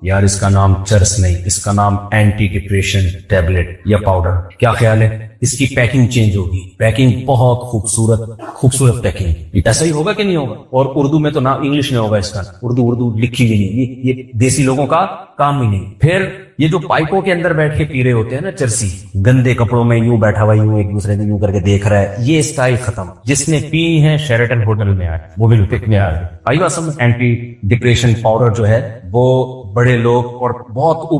یار اس کا نام چرس نہیں, اس کا نام اینٹی ڈپریشن ٹیبلٹ یا پاؤڈر. کیا خیال ہے, اس کی پیکنگ چینج ہوگی, پیکنگ بہت خوبصورت پیکنگ. ایسا ہی ہوگا کہ نہیں ہوگا؟ اور اردو میں تو نہ انگلش میں ہوگا اس کا, اردو لکھی ہوئی نہیں, یہ دیسی لوگوں کا کام ہی نہیں. پھر یہ جو پائپوں کے اندر بیٹھ کے پی رہے ہوتے ہیں نا چرسی, گندے کپڑوں میں یوں بیٹھا ہوا یوں ایک دوسرے کو یوں کر کے دیکھ رہا ہے, یہ اسٹائل ختم. جس نے پی ہے شیرٹن ہوٹل میں آئے, وہ بھی پک میں آئے. آئی بات سمجھ, اینٹی ڈپریشن پاؤڈر جو ہے وہ بڑے لوگ اور بہت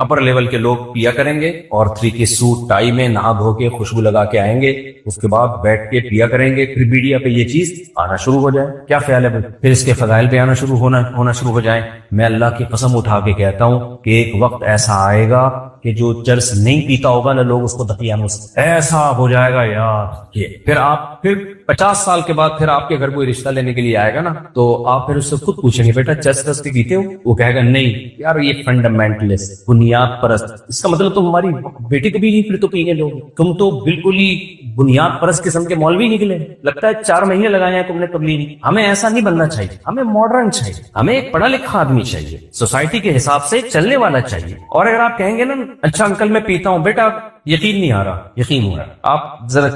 اپر لیول کے لوگ پیا کریں گے, اور 3 کے سوٹ ٹائی میں نہا دھو کے خوشبو لگا کے آئیں گے, اس کے بعد بیٹھ کے پیا کریں گے, پھر میڈیا پہ یہ چیز آنا شروع ہو جائے. کیا خیال ہے بھائی؟ پھر اس کے فضائل پہ آنا شروع ہونا شروع ہو جائیں. میں اللہ کی قسم اٹھا کے کہتا ہوں کہ ایک وقت ایسا آئے گا کہ جو چرس نہیں پیتا ہوگا نا, لوگ اس کو دقیانوس ایسا ہو جائے گا یار. پھر 50 سال کے بعد پھر آپ کے گھر کوئی رشتہ لینے کے لیے آئے گا نا, تو آپ پھر اس سے خود پوچھیں گے بیٹا چرس پیتے ہو؟ وہ کہے گا نہیں یار یہ فنڈامنٹلسٹ, بنیاد پرست. اس کا مطلب تم ہماری بیٹی کو بھی نہیں پھر تو پینے لوگ, تم تو بالکل ہی بنیاد پرست قسم کے مولوی نکلے. لگتا ہے 4 مہینے لگائے ہیں تم نے تبلیغ. ہمیں ایسا نہیں بننا چاہیے, ہمیں ماڈرن چاہیے, ہمیں ایک پڑھا لکھا آدمی چاہیے, سوسائٹی کے حساب سے چلنے والا چاہیے. اور اگر آپ کہیں گے نا اچھا انکل میں پیتا ہوں, بیٹا یقین نہیں آ رہا, یقین ہو رہا, آپ ذرا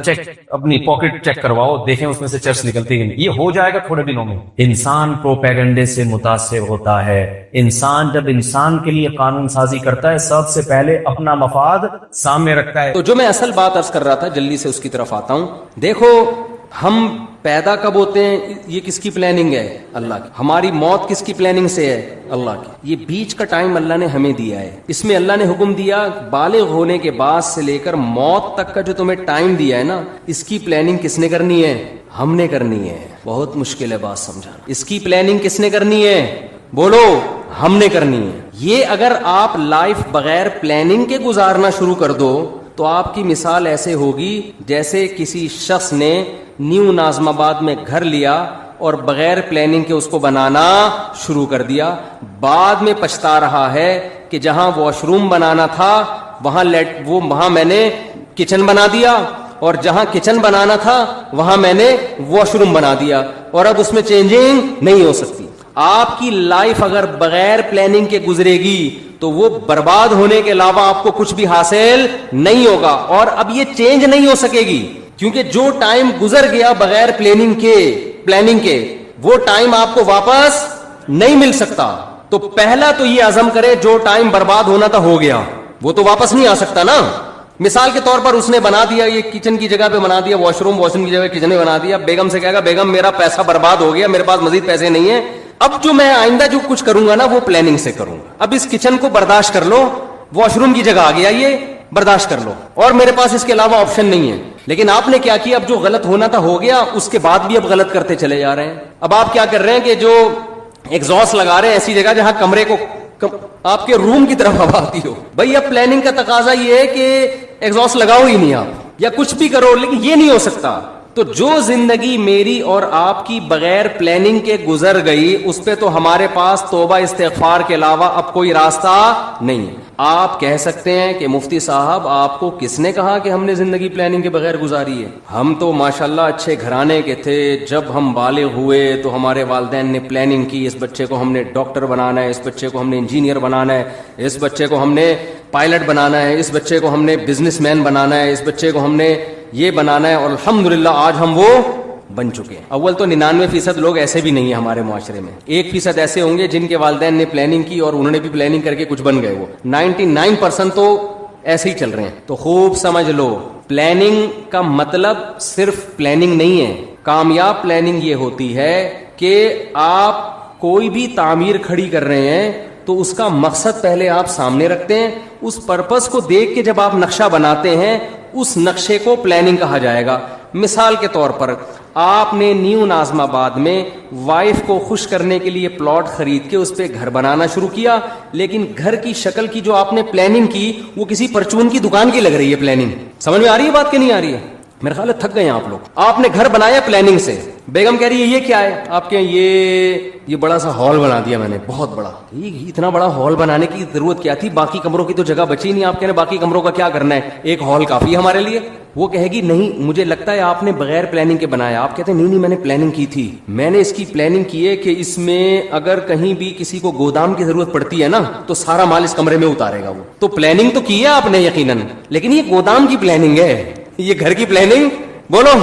اپنی پاکٹ چیک کرواؤ, دیکھیں اس میں سے چرس نکلتی ہے. یہ ہو جائے گا تھوڑے دنوں میں. انسان پروپیگنڈے سے متاثر ہوتا ہے. انسان جب انسان کے لیے قانون سازی کرتا ہے, سب سے پہلے اپنا مفاد سامنے رکھتا ہے. تو جو میں اصل بات عرض کر رہا تھا, جلدی سے اس کی طرف آتا ہوں. دیکھو ہم پیدا کب ہوتے ہیں, یہ کس کی پلاننگ ہے؟ اللہ کی. ہماری موت کس کی پلاننگ سے ہے؟ اللہ کی. یہ بیچ کا ٹائم اللہ نے ہمیں دیا ہے, اس میں اللہ نے حکم دیا بالغ ہونے کے بعد سے لے کر موت تک کا جو تمہیں ٹائم دیا ہے نا, اس کی پلاننگ کس نے کرنی ہے؟ ہم نے کرنی ہے. بہت مشکل ہے بات سمجھانا. اس کی پلاننگ کس نے کرنی ہے؟ بولو, ہم نے کرنی ہے. یہ اگر آپ لائف بغیر پلاننگ کے گزارنا شروع کر دو تو آپ کی مثال ایسے ہوگی جیسے کسی شخص نے نیو ناظم آباد میں گھر لیا اور بغیر پلاننگ کے اس کو بنانا شروع کر دیا. بعد میں پچھتا رہا ہے کہ جہاں واش روم بنانا تھا وہاں میں نے کچن بنا دیا, اور جہاں کچن بنانا تھا وہاں میں نے واش روم بنا دیا, اور اب اس میں چینجنگ نہیں ہو سکتی. آپ کی لائف اگر بغیر پلاننگ کے گزرے گی تو وہ برباد ہونے کے علاوہ آپ کو کچھ بھی حاصل نہیں ہوگا, اور اب یہ چینج نہیں ہو سکے گی, کیونکہ جو ٹائم گزر گیا بغیر پلاننگ کے وہ ٹائم آپ کو واپس نہیں مل سکتا. تو پہلا تو یہ عزم کرے, جو ٹائم برباد ہونا تھا ہو گیا, وہ تو واپس نہیں آ سکتا نا. مثال کے طور پر اس نے بنا دیا, یہ کچن کی جگہ پہ بنا دیا واش روم کی جگہ کچن میں بنا دیا. بیگم سے کہے گا بیگم میرا پیسہ برباد ہو گیا, میرے پاس مزید پیسے نہیں ہیں, اب جو میں آئندہ جو کچھ کروں گا نا وہ پلاننگ سے کروں گا. اب اس کچن کو برداشت کر لو, واش روم کی جگہ آ گیا, یہ برداشت کر لو, اور میرے پاس اس کے علاوہ آپشن نہیں ہے. لیکن آپ نے کیا کیا, اب جو غلط ہونا تھا ہو گیا, اس کے بعد بھی اب غلط کرتے چلے جا رہے ہیں. اب آپ کیا کر رہے ہیں کہ جو ایگزاسٹ لگا رہے ہیں ایسی جگہ جہاں کمرے کو آپ کے روم کی طرف ہوا آتی ہو. بھائی اب پلاننگ کا تقاضا یہ ہے کہ ایگزاسٹ لگاؤ ہی نہیں آپ, یا کچھ بھی کرو, لیکن یہ نہیں ہو سکتا. تو جو زندگی میری اور آپ کی بغیر پلاننگ کے گزر گئی اس پہ تو ہمارے پاس توبہ استغفار کے علاوہ اب کوئی راستہ نہیں. آپ کہہ سکتے ہیں کہ مفتی صاحب آپ کو کس نے کہا کہ ہم نے زندگی پلاننگ کے بغیر گزاری ہے؟ ہم تو ماشاءاللہ اچھے گھرانے کے تھے، جب ہم بالغ ہوئے تو ہمارے والدین نے پلاننگ کی، اس بچے کو ہم نے ڈاکٹر بنانا ہے، اس بچے کو ہم نے انجینئر بنانا ہے، اس بچے کو ہم نے پائلٹ بنانا ہے، اس بچے کو ہم نے بزنس مین بنانا ہے، اس بچے کو ہم نے یہ بنانا ہے، اور الحمدللہ آج ہم وہ بن چکے ہیں. اول تو 99% لوگ ایسے بھی نہیں ہیں ہمارے معاشرے میں. 1% ایسے ہوں گے جن کے والدین نے پلاننگ کی اور انہوں نے بھی پلاننگ کر کے کچھ بن گئے. وہ 99% تو ایسے ہی چل رہے ہیں. تو خوب سمجھ لو، پلاننگ کا مطلب صرف پلاننگ نہیں ہے. کامیاب پلاننگ یہ ہوتی ہے کہ آپ کوئی بھی تعمیر کھڑی کر رہے ہیں تو اس کا مقصد پہلے آپ سامنے رکھتے ہیں، اس پرپس کو دیکھ کے جب آپ نقشہ بناتے ہیں اس نقشے کو پلاننگ کہا جائے گا. مثال کے طور پر آپ نے نیو ناظم آباد میں وائف کو خوش کرنے کے لیے پلاٹ خرید کے اس پہ گھر بنانا شروع کیا، لیکن گھر کی شکل کی جو آپ نے پلاننگ کی وہ کسی پرچون کی دکان کی لگ رہی ہے. پلاننگ سمجھ میں آ رہی ہے بات کہ نہیں آ رہی ہے؟ میرے خیال ہے تھک گئے ہیں آپ لوگ. آپ نے گھر بنایا پلاننگ سے، بیگم کہہ رہی ہے یہ کیا ہے؟ آپ کے یہ بڑا سا ہال بنا دیا میں نے، بہت بڑا. یہ اتنا بڑا ہال بنانے کی ضرورت کیا تھی؟ باقی کمروں کی تو جگہ بچی نہیں. آپ کہہ رہے ہیں باقی کمروں کا کیا کرنا ہے، ایک ہال کافی ہے ہمارے لیے. وہ کہے گی نہیں مجھے لگتا ہے آپ نے بغیر پلاننگ کے بنایا. آپ کہتے ہیں نہیں میں نے پلاننگ کی تھی. میں نے اس کی پلاننگ کی ہے کہ اس میں اگر کہیں بھی کسی کو گودام کی ضرورت پڑتی ہے نا تو سارا مال اس کمرے میں اتارے گا. وہ تو پلاننگ تو کی ہے آپ نے یقیناً، لیکن یہ گودام کی پلاننگ ہے، یہ گھر کی پلاننگ بولو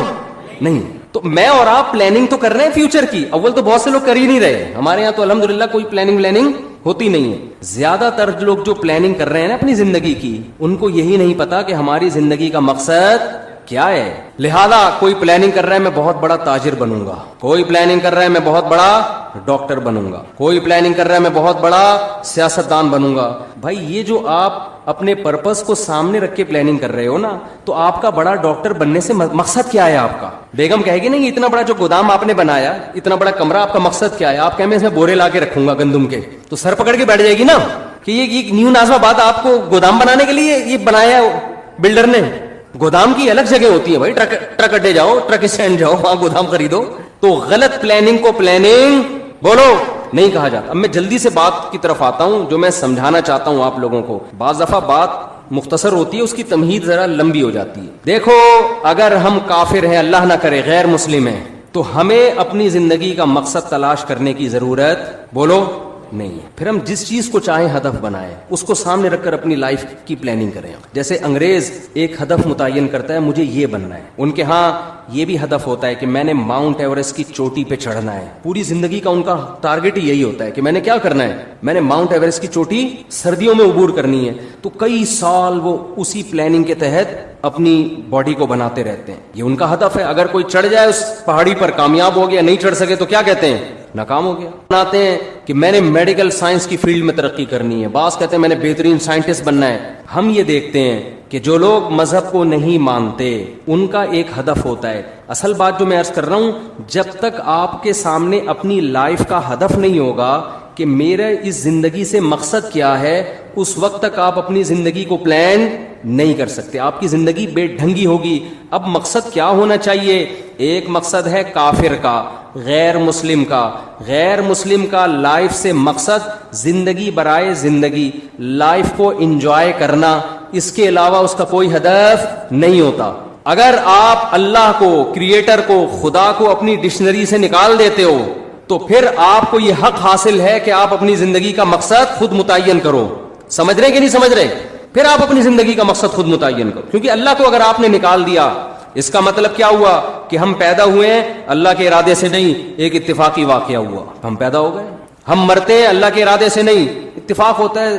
نہیں. تو میں اور آپ پلاننگ تو کر رہے ہیں فیوچر کی. اول تو بہت سے لوگ کر ہی نہیں رہے. ہمارے یہاں تو الحمدللہ کوئی پلاننگ ہوتی نہیں ہے. زیادہ تر لوگ جو پلاننگ کر رہے ہیں نا اپنی زندگی کی، ان کو یہی نہیں پتا کہ ہماری زندگی کا مقصد کیا ہے. لہذا کوئی پلاننگ کر رہا ہے میں بہت بڑا تاجر بنوں گا، کوئی پلاننگ کر رہا ہے میں بہت بڑا ڈاکٹر بنوں گا، کوئی پلاننگ کر رہا ہے میں بہت بڑا سیاستدان بنوں گا. بھائی یہ جو آپ اپنے پرپس کو سامنے رکھ کے پلاننگ کر رہے ہو نا، تو آپ کا بڑا ڈاکٹر بننے سے مقصد کیا ہے آپ کا؟ بیگم کہے گی نہیں اتنا بڑا جو گودام آپ نے بنایا، اتنا بڑا کمرہ، آپ کا مقصد کیا ہے؟ آپ کہیں میں اس میں بورے لا کے رکھوں گا گندم کے، تو سر پکڑ کے بیٹھ جائے گی نا کہ یہ نیو ناظم آباد آپ کو گودام بنانے کے لیے یہ بنایا بلڈر نے. گودام کی الگ جگہ ہوتی ہے بھائی، ٹرک اڈے جاؤ، ٹرک اسٹینڈ جاؤ، وہاں گودام خریدو. تو غلط پلاننگ کو پلاننگ بولو نہیں کہا جاتا. اب میں جلدی سے بات کی طرف آتا ہوں جو میں سمجھانا چاہتا ہوں آپ لوگوں کو. بعض دفعہ بات مختصر ہوتی ہے، اس کی تمہید ذرا لمبی ہو جاتی ہے. دیکھو اگر ہم کافر ہیں، اللہ نہ کرے غیر مسلم ہیں، تو ہمیں اپنی زندگی کا مقصد تلاش کرنے کی ضرورت بولو نہیں ہے. پھر ہم جس چیز کو چاہیں ہدف بنائیں، اس کو سامنے رکھ کر اپنی لائف کی پلاننگ کریں. جیسے انگریز ایک ہدف متعین کرتا ہے مجھے یہ بننا ہے، ان کے ہاں یہ بھی ہدف ہوتا ہے کہ میں نے ماؤنٹ ایوریسٹ کی چوٹی پہ چڑھنا ہے. پوری زندگی کا ان کا ٹارگٹ ہی یہی ہوتا ہے کہ میں نے کیا کرنا ہے، میں نے ماؤنٹ ایوریسٹ کی چوٹی سردیوں میں عبور کرنی ہے. تو کئی سال وہ اسی پلاننگ کے تحت اپنی باڈی کو بناتے رہتے ہیں. یہ ان کا ہدف ہے. اگر کوئی چڑھ جائے اس پہاڑی پر، کامیاب ہو گیا، نہیں چڑھ سکے تو کیا کہتے ہیں؟ ناکام ہو گیا. بناتے ہیں کہ میں نے میڈیکل سائنس کی فیلڈ میں ترقی کرنی ہے، بعض کہتے ہیں میں نے بہترین سائنٹسٹ بننا ہے. ہم یہ دیکھتے ہیں کہ جو لوگ مذہب کو نہیں مانتے ان کا ایک ہدف ہوتا ہے. اصل بات جو میں عرض کر رہا ہوں، جب تک آپ کے سامنے اپنی لائف کا ہدف نہیں ہوگا کہ میرا اس زندگی سے مقصد کیا ہے، اس وقت تک آپ اپنی زندگی کو پلان نہیں کر سکتے. آپ کی زندگی بے ڈھنگی ہوگی. اب مقصد کیا ہونا چاہیے؟ ایک مقصد ہے کافر کا، غیر مسلم کا. غیر مسلم کا لائف سے مقصد زندگی برائے زندگی، لائف کو انجوائے کرنا، اس کے علاوہ اس کا کوئی ہدف نہیں ہوتا. اگر آپ اللہ کو، کریٹر کو، خدا کو اپنی ڈکشنری سے نکال دیتے ہو تو پھر آپ کو یہ حق حاصل ہے کہ آپ اپنی زندگی کا مقصد خود متعین کرو. سمجھ رہے کہ نہیں سمجھ رہے؟ پھر آپ اپنی زندگی کا مقصد خود متعین کرو. کیونکہ اللہ کو اگر آپ نے نکال دیا، اس کا مطلب کیا ہوا کہ ہم پیدا ہوئے ہیں اللہ کے ارادے سے نہیں، ایک اتفاقی واقعہ ہوا، ہم پیدا ہو گئے. ہم مرتے ہیں اللہ کے ارادے سے نہیں، اتفاق ہوتا ہے.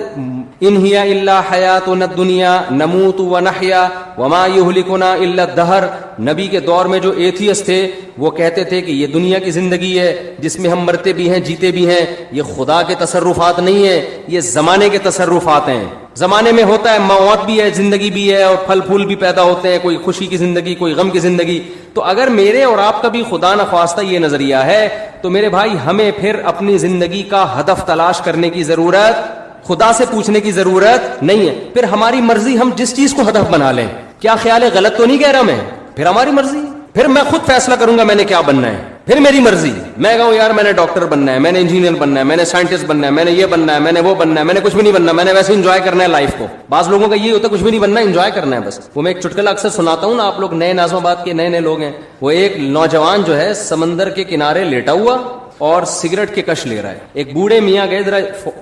ان ہی الا حیاتنا الدنیا نموت ونحیا وما یہلکنا الا الدہر. نبی کے دور میں جو ایتھیسٹ تھے وہ کہتے تھے کہ یہ دنیا کی زندگی ہے جس میں ہم مرتے بھی ہیں جیتے بھی ہیں، یہ خدا کے تصرفات نہیں ہے، یہ زمانے کے تصرفات ہیں. زمانے میں ہوتا ہے، موت بھی ہے، زندگی بھی ہے، اور پھل پھول بھی پیدا ہوتے ہیں، کوئی خوشی کی زندگی، کوئی غم کی زندگی. تو اگر میرے اور آپ کا بھی خدا نخواستہ یہ نظریہ ہے تو میرے بھائی ہمیں پھر اپنی زندگی کا ہدف تلاش کرنے کی ضرورت، خدا سے پوچھنے کی ضرورت نہیں ہے. پھر ہماری مرضی ہم جس چیز کو ہدف بنا لیں. کیا خیال ہے؟ غلط تو نہیں کہہ رہا میں؟ پھر ہماری مرضی. پھر میں خود فیصلہ کروں گا میں نے کیا بننا ہے, پھر میری مرضی. میں کہوں یار میں نے ڈاکٹر بننا ہے, میں نے انجینئر بننا ہے, میں نے سائنٹسٹ بننا ہے, میں نے یہ بننا ہے, میں نے وہ بننا ہے, میں نے کچھ بھی نہیں بننا, میں نے ویسے انجوائے کرنا ہے لائف کو. بعض لوگوں کا یہ ہوتا ہے کچھ بھی نہیں بننا, انجوائے کرنا ہے بس. وہ میں ایک چٹکلا اکثر سناتا ہوں نا, آپ لوگ نئے ناظم آباد کے نئے لوگ ہیں. وہ ایک نوجوان جو ہے سمندر کے کنارے لیٹا ہوا اور سگریٹ کے کش لے رہا ہے. ایک بوڑھے میاں گئے, ذرا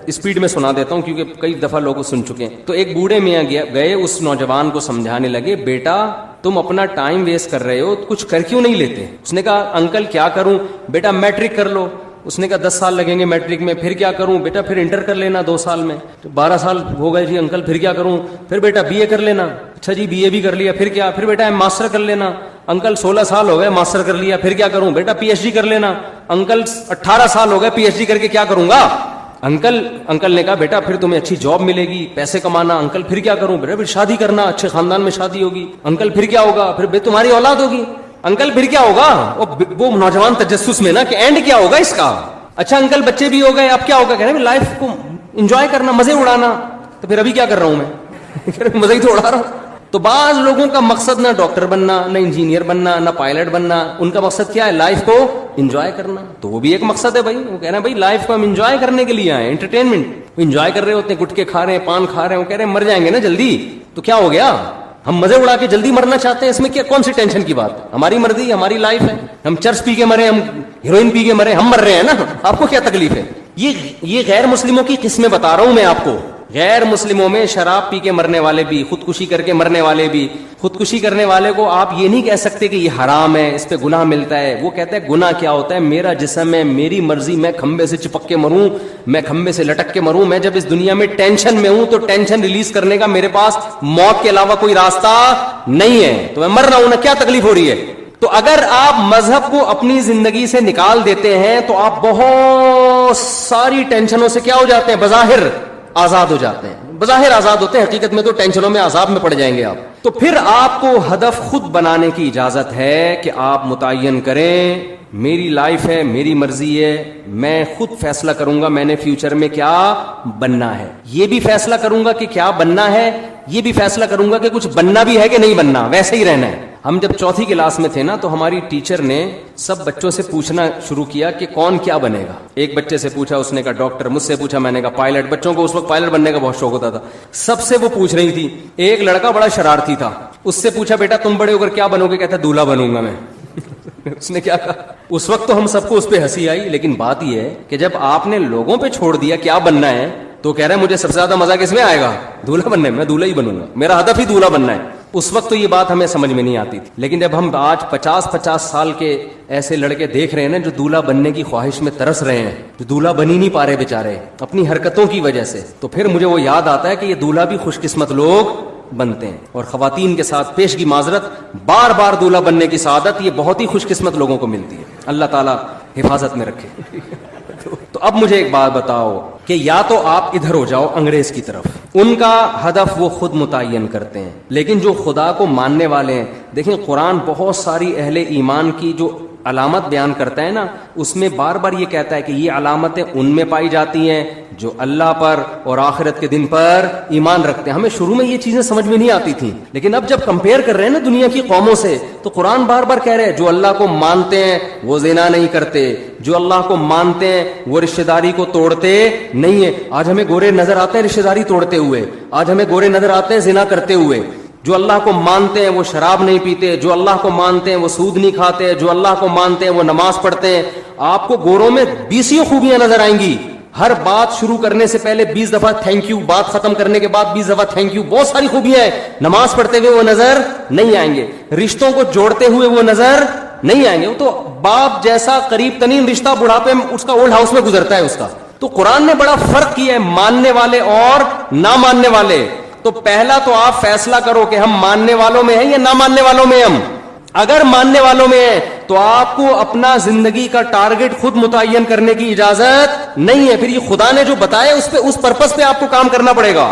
اسپیڈ میں سنا دیتا ہوں کیونکہ کئی دفعہ لوگ سن چکے ہیں. تو ایک بوڑھے میاں گئے اس نوجوان کو سمجھانے لگے, بیٹا تم اپنا ٹائم ویسٹ کر رہے ہو, کچھ کر کیوں نہیں لیتے؟ اس نے کہا انکل کیا کروں؟ بیٹا میٹرک کر لو. اس نے کہا 10 سال لگیں گے میٹرک میں. پھر کیا کروں؟ بیٹا پھر انٹر کر لینا 2 سال میں. 12 سال ہو گئے جی انکل, پھر کیا کروں؟ پھر بیٹا بی اے کر لینا. اچھا جی بی اے بھی کر لیا, پھر کیا؟ پھر بیٹا ماسٹر کر لینا. انکل 16 سال ہو گئے ماسٹر کر لیا, پھر کیا کروں؟ بیٹا پی ایچ ڈی کر لینا. انکل 18 سال ہو گئے پی ایچ ڈی کر کے کیا کروں گا؟ انکل نے کہا بیٹا پھر تمہیں اچھی جاب ملے گی, پیسے کمانا. انکل پھر کیا کروں؟ بیٹا پھر شادی کرنا, اچھے خاندان میں شادی ہوگی. انکل پھر کیا ہوگا؟ پھر تمہاری اولاد ہوگی. انکل پھر کیا ہوگا؟ وہ نوجوان تجسس میں نا کہ اینڈ کیا ہوگا اس کا. اچھا انکل بچے بھی ہو گئے, اب کیا ہوگا؟ کہہ رہے ہیں لائف کو انجوائے کرنا, مزے اڑانا. تو پھر ابھی کیا کر رہا ہوں میں؟ مزے ہی تو اڑا رہا ہوں. تو بعض لوگوں کا مقصد نہ ڈاکٹر بننا, نہ انجینئر بننا, نہ پائلٹ بننا. ان کا مقصد کیا ہے؟ لائف کو انجوائے کرنا. تو وہ بھی ایک مقصد ہے بھائی. وہ کہہ رہے ہیں بھائی لائف کو ہم انجوائے کرنے کے لیے آئے, انٹرٹینمنٹ. وہ انجوائے کر رہے ہوتے ہیں, گٹکے کھا رہے ہیں, پان کھا رہے ہیں. وہ کہہ رہے ہیں مر جائیں گے نا جلدی, تو کیا ہو گیا؟ ہم مزے اڑا کے جلدی مرنا چاہتے ہیں, اس میں کیا کون سی ٹینشن کی بات ہے؟ ہماری مرضی, ہماری لائف ہے. ہم چرس پی کے مرے, ہم ہیروئن پی کے مرے, ہم مر رہے ہیں نا, آپ کو کیا تکلیف ہے؟ یہ غیر مسلموں کی قسمیں بتا رہا ہوں میں آپ کو. غیر مسلموں میں شراب پی کے مرنے والے بھی, خودکشی کر کے مرنے والے بھی. خودکشی کرنے والے کو آپ یہ نہیں کہہ سکتے کہ یہ حرام ہے, اس پہ گناہ ملتا ہے. وہ کہتا ہے گناہ کیا ہوتا ہے؟ میرا جسم ہے, میری مرضی, میں کھمبے سے چپک کے مروں, میں کھمبے سے لٹک کے مروں. میں جب اس دنیا میں ٹینشن میں ہوں تو ٹینشن ریلیز کرنے کا میرے پاس موت کے علاوہ کوئی راستہ نہیں ہے, تو میں مر رہا ہوں نا, کیا تکلیف ہو رہی ہے؟ تو اگر آپ مذہب کو اپنی زندگی سے نکال دیتے ہیں تو آپ بہت ساری ٹینشنوں سے کیا ہو جاتے ہیں؟ بظاہر آزاد ہو جاتے ہیں. بظاہر آزاد ہوتے ہیں, حقیقت میں تو ٹینشنوں میں عذاب میں پڑ جائیں گے آپ. تو پھر آپ کو ہدف خود بنانے کی اجازت ہے کہ آپ متعین کریں میری لائف ہے, میری مرضی ہے, میں خود فیصلہ کروں گا میں نے فیوچر میں کیا بننا ہے. یہ بھی فیصلہ کروں گا کہ کیا بننا ہے, یہ بھی فیصلہ کروں گا کہ کچھ بننا بھی ہے کہ نہیں بننا, ویسے ہی رہنا ہے. ہم جب 4تھی کلاس میں تھے نا تو ہماری ٹیچر نے سب بچوں سے پوچھنا شروع کیا کہ کون کیا بنے گا. ایک بچے سے پوچھا, اس نے کہا ڈاکٹر. مجھ سے پوچھا, میں نے کہا پائلٹ. بچوں کو اس وقت پائلٹ بننے کا بہت شوق ہوتا تھا. سب سے وہ پوچھ رہی تھی. ایک لڑکا بڑا شرارتی تھا, اس سے پوچھا بیٹا تم بڑے ہو کر کیا بنو گے؟ کہتا دولہا بنوں گا میں. اس نے کیا کہا؟ اس وقت تو ہم سب کو اس پہ ہنسی آئی, لیکن بات یہ ہے کہ جب آپ نے لوگوں پہ چھوڑ دیا کیا بننا ہے تو کہہ رہے ہیں مجھے سب سے زیادہ مزہ کس میں آئے گا؟ دولہا بننے میں. دولہا ہی بنوں گا, میرا ہدف ہی دولہا بننا ہے. اس وقت تو یہ بات ہمیں سمجھ میں نہیں آتی تھی, لیکن جب ہم آج 50 سال کے ایسے لڑکے دیکھ رہے ہیں نا جو دولہا بننے کی خواہش میں ترس رہے ہیں, جو دولہا بن ہی نہیں پا رہے بیچارے اپنی حرکتوں کی وجہ سے, تو پھر مجھے وہ یاد آتا ہے کہ یہ دولہا بھی خوش قسمت لوگ بنتے ہیں. اور خواتین کے ساتھ پیشگی معذرت, بار بار دولہا بننے کی سعادت یہ بہت ہی خوش قسمت لوگوں کو ملتی ہے. اللہ تعالیٰ حفاظت میں رکھے. تو اب مجھے ایک بات بتاؤ کہ یا تو آپ ادھر ہو جاؤ انگریز کی طرف, ان کا ہدف وہ خود متعین کرتے ہیں, لیکن جو خدا کو ماننے والے ہیں, دیکھیں قرآن بہت ساری اہل ایمان کی جو علامت بیان کرتا ہے نا, اس میں بار بار یہ کہتا ہے کہ یہ علامتیں ان میں پائی جاتی ہیں جو اللہ پر اور آخرت کے دن پر ایمان رکھتے ہیں. ہمیں شروع میں یہ چیزیں سمجھ میں نہیں آتی تھیں, لیکن اب جب کمپیئر کر رہے ہیں نا دنیا کی قوموں سے, تو قرآن بار بار کہہ رہے ہیں جو اللہ کو مانتے ہیں وہ زنا نہیں کرتے, جو اللہ کو مانتے ہیں وہ رشتہ داری کو توڑتے نہیں ہیں. آج ہمیں گورے نظر آتے ہیں رشتہ داری توڑتے ہوئے, آج ہمیں گورے نظر آتے ہیں زنا کرتے ہوئے. جو اللہ کو مانتے ہیں وہ شراب نہیں پیتے, جو اللہ کو مانتے ہیں وہ سود نہیں کھاتے, جو اللہ کو مانتے ہیں وہ نماز پڑھتے ہیں. آپ کو گوروں میں 20 خوبیاں نظر آئیں گی. ہر بات شروع کرنے سے پہلے 20 دفعہ تھینک یو, بات ختم کرنے کے بعد 20 دفعہ تھینک یو. بہت ساری خوبیاں ہیں. نماز پڑھتے ہوئے وہ نظر نہیں آئیں گے, رشتوں کو جوڑتے ہوئے وہ نظر نہیں آئیں گے. وہ تو باپ جیسا قریب ترین رشتہ بڑھاپے میں اس کا اولڈ ہاؤس میں گزرتا ہے اس کا. تو قرآن نے بڑا فرق کیا ہے ماننے والے اور نہ ماننے والے. تو پہلا تو آپ فیصلہ کرو کہ ہم ماننے والوں میں ہیں یا نہ ماننے والوں میں. ہم اگر ماننے والوں میں ہیں تو آپ کو اپنا زندگی کا ٹارگٹ خود متعین کرنے کی اجازت نہیں ہے. پھر یہ خدا نے جو بتایا اس پرپس پہ آپ کو کام کرنا پڑے گا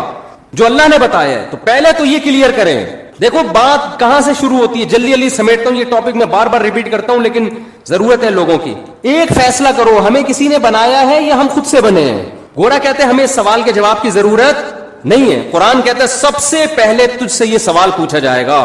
جو اللہ نے بتایا ہے. تو پہلے تو یہ کلیئر کریں. دیکھو بات کہاں سے شروع ہوتی ہے, جلدی جلدی سمیٹتا ہوں, یہ ٹاپک میں بار بار ریپیٹ کرتا ہوں لیکن ضرورت ہے لوگوں کی. ایک فیصلہ کرو, ہمیں کسی نے بنایا ہے یا ہم خود سے بنے ہیں. گورا کہتے ہیں ہمیں اس سوال کے جواب کی ضرورت نہیں ہے. قرآن کہتا ہے سب سے پہلے تجھ سے یہ سوال پوچھا جائے گا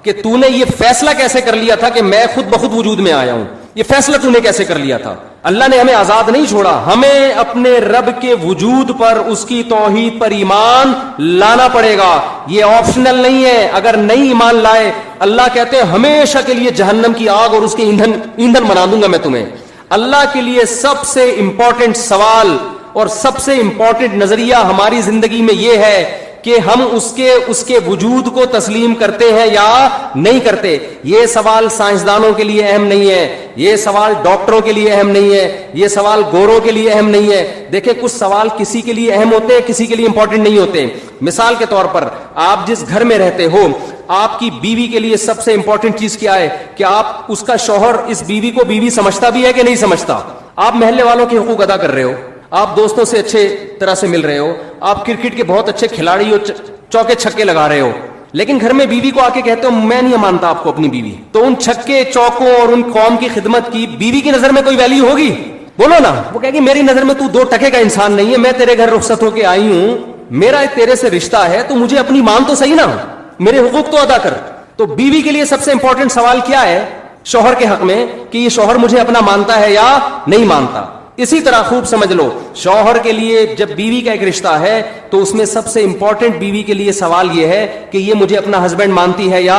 کہ کہ تو نے یہ فیصلہ کیسے کر لیا تھا کہ میں خود بخود وجود میں آیا ہوں, یہ فیصلہ تو نے کیسے کر لیا تھا. اللہ نے ہمیں آزاد نہیں چھوڑا, ہمیں اپنے رب کے وجود پر, اس کی توحید پر ایمان لانا پڑے گا. یہ آپشنل نہیں ہے. اگر نہیں ایمان لائے, اللہ کہتے ہیں ہمیشہ کے لیے جہنم کی آگ اور اس کے ایندھن بنا دوں گا میں تمہیں. اللہ کے لیے سب سے امپورٹنٹ سوال اور سب سے امپورٹنٹ نظریہ ہماری زندگی میں یہ ہے کہ ہم اس کے وجود کو تسلیم کرتے ہیں یا نہیں کرتے. یہ سوال سائنسدانوں کے لیے اہم نہیں ہے, یہ سوال ڈاکٹروں کے لیے اہم نہیں ہے, یہ سوال گوروں کے لیے اہم نہیں ہے. دیکھیں کچھ سوال کسی کے لیے اہم ہوتے ہیں, کسی کے لیے امپورٹنٹ نہیں ہوتے. مثال کے طور پر آپ جس گھر میں رہتے ہو, آپ کی بیوی کے لیے سب سے امپورٹنٹ چیز کیا ہے کہ آپ اس کا شوہر اس بیوی کو بیوی سمجھتا بھی ہے کہ نہیں سمجھتا. آپ محلے والوں کے حقوق ادا کر رہے ہو, آپ دوستوں سے اچھے طرح سے مل رہے ہو, آپ کرکٹ کے بہت اچھے کھلاڑی ہو, چوکے چھکے لگا رہے ہو, لیکن گھر میں بیوی کو آ کے کہتے ہو میں نہیں مانتا آپ کو اپنی بیوی, تو ان چھکے چوکوں اور ان قوم کی خدمت کی بیوی کی نظر میں کوئی ویلیو ہوگی؟ بولو نا. وہ کہے گی میری نظر میں تو 2 ٹکے کا انسان نہیں ہے, میں تیرے گھر رخصت ہو کے آئی ہوں, میرا تیرے سے رشتہ ہے, تو مجھے اپنی مان تو صحیح نا, میرے حقوق تو ادا کر. تو بیوی کے لیے سب سے امپورٹنٹ سوال کیا ہے شوہر کے حق میں کہ یہ شوہر مجھے اپنا مانتا ہے یا نہیں مانتا. اسی طرح خوب سمجھ لو, شوہر کے لیے جب بیوی کا ایک رشتہ ہے تو اس میں سب سے امپورٹنٹ بیوی کے لیے سوال یہ ہے کہ یہ مجھے اپنا ہسبینڈ مانتی ہے یا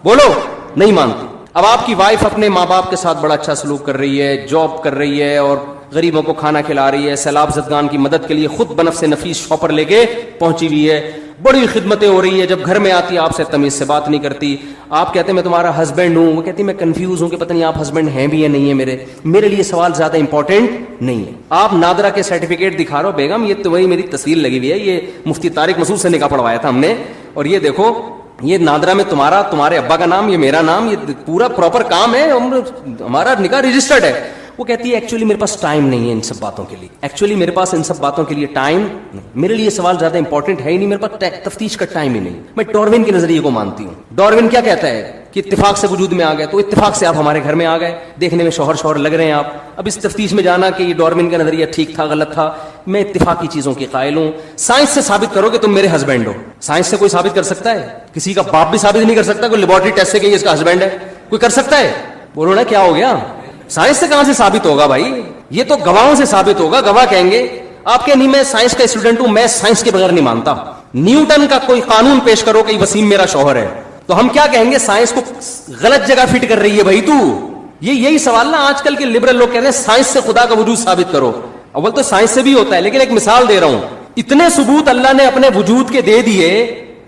بولو نہیں مانتی. اب آپ کی وائف اپنے ماں باپ کے ساتھ بڑا اچھا سلوک کر رہی ہے, جاب کر رہی ہے اور غریبوں کو کھانا کھلا رہی ہے, سیلاب زدگان کی مدد کے لیے خود بنفس نفیس شاپر لے کے پہنچی ہوئی ہے, بڑی خدمتیں ہو رہی ہیں. جب گھر میں آتی ہے آپ سے تمیز سے بات نہیں کرتی, آپ کہتے ہیں میں تمہارا ہسبینڈ ہوں, وہ کہتی ہے میں کنفیوز ہوں کہ پتہ نہیں آپ ہسبینڈ ہیں بھی یا نہیں ہے. میرے لیے سوال زیادہ امپورٹنٹ نہیں ہے. آپ نادرا کے سرٹیفکیٹ دکھا رہے ہو, بیگم یہ تو وہی میری تصویر لگی ہوئی ہے, یہ مفتی طارق مسعود سے نکاح پڑھوایا تھا ہم نے, اور یہ دیکھو یہ نادرا میں تمہارے ابا کا نام, یہ میرا نام, یہ پورا پراپر کام ہے, ہمارا نکاح رجسٹرڈ ہے. وہ کہتی ہے ایکچولی میرے پاس ٹائم نہیں ہے ان سب باتوں کے لیے, ایکچولی میرے پاس ان سب باتوں کے لیے ٹائم نہیں, میرے لیے سوال زیادہ امپورٹنٹ ہے ہی نہیں, میرے پاس تفتیش کا ٹائم ہی نہیں. میں ڈاروین کے نظریے کو مانتی ہوں. ڈاروین کیا کہتا ہے کہ اتفاق سے وجود میں آ گئے, تو اتفاق سے آپ ہمارے گھر میں آ گئے, دیکھنے میں شوہر لگ رہے ہیں آپ. اب اس تفتیش میں جانا کہ یہ ڈاروین کا نظریہ ٹھیک تھا غلط تھا, میں اتفاقی چیزوں کی قائل ہوں. سائنس سے ثابت کرو کہ تم میرے ہسبینڈ ہو. سائنس سے کوئی ثابت کر سکتا ہے؟ کسی کا باپ بھی ثابت نہیں کر سکتا. کوئی لیبورٹری ٹیسٹ سے کہ یہ اس کا ہسبینڈ ہے کوئی کر سکتا ہے؟ بولو نا کیا ہو گیا, سائنس سے کہاں سے ثابت ہوگا بھائی, یہ تو گواہوں سے ثابت ہوگا. گواہ کہیں گے آپ کے نہیں میں سائنس کا اسٹوڈنٹ ہوں, میں سائنس کے بغیر نہیں مانتا. نیوٹن کا کوئی قانون پیش کرو کہ وسیم میرا شوہر ہے, تو ہم کیا کہیں گے سائنس کو غلط جگہ فٹ کر رہی ہے بھائی تو. یہی سوال نا آج کل کے لبرل لوگ کہتے ہیں سائنس سے خدا کا وجود ثابت کرو. اول تو سائنس سے بھی ہوتا ہے, لیکن ایک مثال دے رہا ہوں. اتنے ثبوت اللہ نے اپنے وجود کے دے دیے,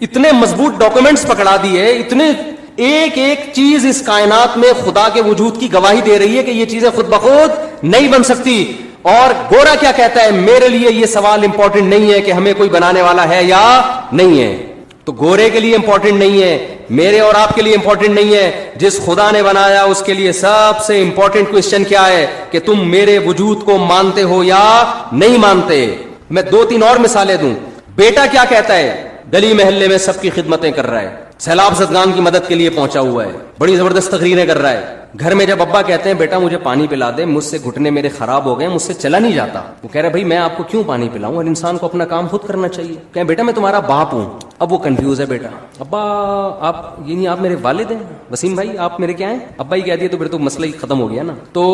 اتنے مضبوط ڈاکومنٹس پکڑا دیے, اتنے ایک چیز اس کائنات میں خدا کے وجود کی گواہی دے رہی ہے کہ یہ چیزیں خود بخود نہیں بن سکتی. اور گورا کیا کہتا ہے, میرے لیے یہ سوال امپورٹنٹ نہیں ہے کہ ہمیں کوئی بنانے والا ہے یا نہیں ہے. تو گورے کے لیے امپورٹنٹ نہیں ہے, میرے اور آپ کے لیے امپورٹنٹ نہیں ہے. جس خدا نے بنایا اس کے لیے سب سے امپورٹنٹ کوشچن کیا ہے کہ تم میرے وجود کو مانتے ہو یا نہیں مانتے. میں 2-3 اور مثالیں دوں. بیٹا کیا کہتا ہے, گلی محلے میں سب کی خدمتیں کر رہا ہے, سیلاب زدگان کی مدد کے لیے پہنچا ہوا ہے, بڑی زبردست تقریریں کر رہا ہے. گھر میں جب ابا کہتے ہیں بیٹا مجھے پانی پلا دے, مجھ سے گھٹنے میرے خراب ہو گئے, مجھ سے چلا نہیں جاتا, وہ کہہ رہے بھائی میں آپ کو کیوں پانی پلاؤں, اور انسان کو اپنا کام خود کرنا چاہیے. کہیں بیٹا میں تمہارا باپ ہوں. اب وہ کنفیوز ہے, بیٹا ابا آپ یعنی آپ میرے والد ہیں, وسیم بھائی آپ میرے کیا ہیں, ابا ہی کہہ دیے تو پھر تو مسئلہ ہی ختم ہو گیا نا. تو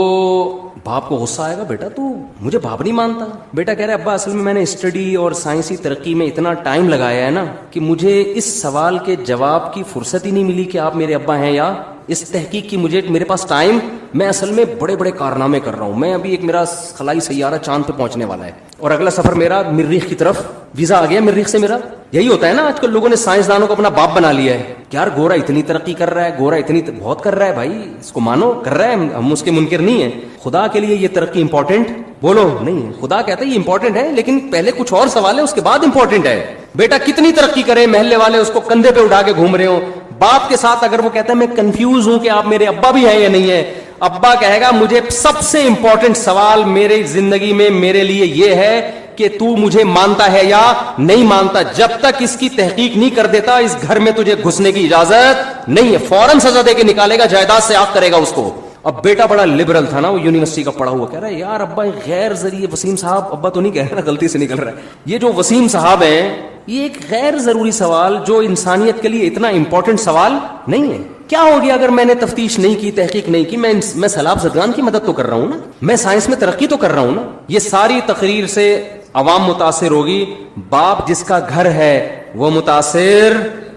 باپ کو غصہ آئے گا, بیٹا تو مجھے باپ نہیں مانتا. بیٹا کہہ رہا ہے ابا اصل میں نے اسٹڈی اور سائنسی ترقی میں اتنا ٹائم لگایا ہے نا کہ مجھے اس سوال کے جواب کی فرصت ہی نہیں ملی کہ آپ میرے ابا ہیں یا اس تحقیق کی میرے پاس ٹائم, میں اصل میں بڑے بڑے کارنامے کر رہا ہوں. میں ابھی ایک میرا خلائی سیارہ چاند پہ پہنچنے والا ہے, اور اگلا سفر میرا مریخ کی طرف, ویزا آ گیا مریخ سے میرا. یہی ہوتا ہے نا آج کل لوگوں نے سائنسدانوں کو اپنا باپ بنا لیا ہے. یار گورا اتنی ترقی کر رہا ہے, گورا اتنی بہت کر رہا ہے, بھائی اس کو مانو, کر رہا ہے, ہم اس کے منکر نہیں ہیں. خدا کے لیے یہ ترقی امپورٹنٹ بولو نہیں ہے. خدا کہتا ہے یہ امپورٹنٹ ہے, لیکن پہلے کچھ اور سوال ہے, اس کے بعد امپورٹنٹ ہے. بیٹا کتنی ترقی کرے, محلے والے اس کو کندھے پہ اٹھا کے گھوم رہے ہوں. باپ کے ساتھ اگر وہ کہتا ہے میں کنفیوز ہوں کہ آپ میرے ابا بھی ہیں یا نہیں ہے, ابا کہے گا مجھے سب سے امپورٹنٹ سوال میری زندگی میں میرے لیے یہ ہے کہ تو مجھے مانتا ہے یا نہیں مانتا. جب تک اس کی تحقیق نہیں کر دیتا اس گھر میں تجھے گھسنے کی اجازت نہیں ہے. فوراً سزا دے کے نکالے گا, جائیداد سے آگ کرے گا اس کو. اب بیٹا بڑا لبرل تھا نا, وہ یونیورسٹی کا پڑھا ہوا, کہہ رہا ہے یار ابا غیر ضروری, وسیم صاحب ابا تو نہیں کہہ رہا نا, غلطی سے نکل رہا ہے, یہ جو وسیم صاحب ہیں یہ ایک غیر ضروری سوال جو انسانیت کے لیے اتنا امپورٹنٹ سوال نہیں ہے. کیا ہو گیا اگر میں نے تفتیش نہیں کی, تحقیق نہیں کی, میں سیلاب زدگان کی مدد تو کر رہا ہوں نا, میں سائنس میں ترقی تو کر رہا ہوں نا. یہ ساری تقریر سے عوام متاثر ہوگی, باپ جس کا گھر ہے وہ متاثر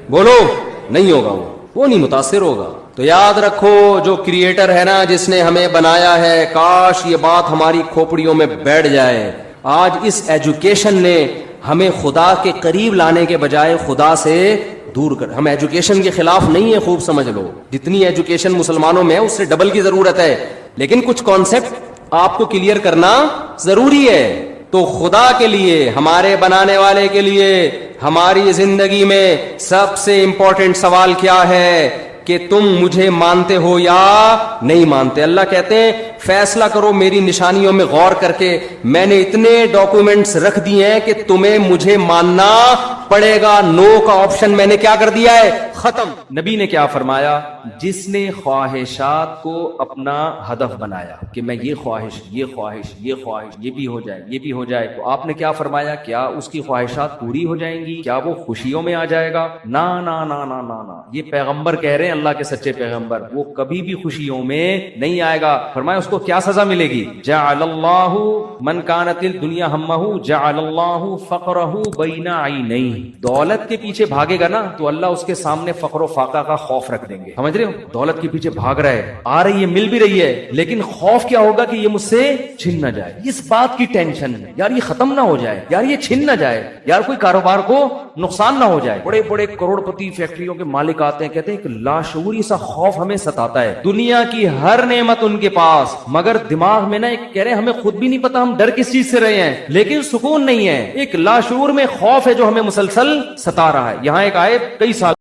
بولو نہیں ہوگا, وہ نہیں متاثر ہوگا. تو یاد رکھو جو کریٹر ہے نا, جس نے ہمیں بنایا ہے, کاش یہ بات ہماری کھوپڑیوں میں بیٹھ جائے. آج اس ایجوکیشن نے ہمیں خدا کے قریب لانے کے بجائے خدا سے دور کر. ہم ایجوکیشن کے خلاف نہیں ہے, خوب سمجھ لو, جتنی ایجوکیشن مسلمانوں میں ہے اس سے ڈبل کی ضرورت ہے, لیکن کچھ کانسیپٹ آپ کو کلیئر کرنا ضروری ہے. تو خدا کے لیے, ہمارے بنانے والے کے لیے, ہماری زندگی میں سب سے امپورٹنٹ سوال کیا ہے کہ تم مجھے مانتے ہو یا نہیں مانتے. اللہ کہتے ہیں فیصلہ کرو میری نشانیوں میں غور کر کے, میں نے اتنے ڈاکومنٹس رکھ دیے ہیں کہ تمہیں مجھے ماننا پڑے گا. نو کا آپشن میں نے کیا کر دیا ہے, ختم. نبی نے کیا فرمایا, جس نے خواہشات کو اپنا ہدف بنایا کہ میں یہ خواہش, یہ خواہش, یہ خواہش, یہ بھی ہو جائے, یہ بھی ہو جائے, تو آپ نے کیا فرمایا, کیا اس کی خواہشات پوری ہو جائیں گی, کیا وہ خوشیوں میں آ جائے گا؟ نا نا نا نا نا نا, یہ پیغمبر کہہ رہے ہیں, اللہ کے سچے پیغمبر, وہ کبھی بھی خوشیوں میں نہیں آئے گا. فرمایا اس کو کیا سزا ملے گی, جعل اللہ من کانت الدنیا ہمہ جعل اللہ فقرہ بین عینیہ, دولت کے پیچھے بھاگے گا نا تو اللہ اس کے سامنے فقر و فاقہ کا خوف رکھ دیں گے. سمجھ رہے ہو, دولت کے پیچھے بھاگ رہا ہے, آ رہی ہے, مل بھی رہی ہے, لیکن خوف کیا ہوگا کہ یہ مجھ سے چھن نہ جائے. اس بات کی ٹینشن ہے یار, یہ ختم نہ ہو جائے, یار یہ چھن نہ جائے, یار کوئی کاروبار کو نقصان نہ ہو جائے. بڑے بڑے کروڑ پتی فیکٹریوں کے مالک آتے ہیں, کہتے ہیں کہ لاشعوری سا خوف ہمیں ستاتا ہے, دنیا کی ہر نعمت ان کے پاس, مگر دماغ میں نا ایک کہہ رہے ہمیں خود بھی نہیں پتا ہم ڈر کس چیز سے رہے ہیں, لیکن سکون نہیں ہے, ایک لاشعور میں خوف ہے جو ہمیں مسلسل ستا رہا ہے. یہاں ایک آیت کئی سال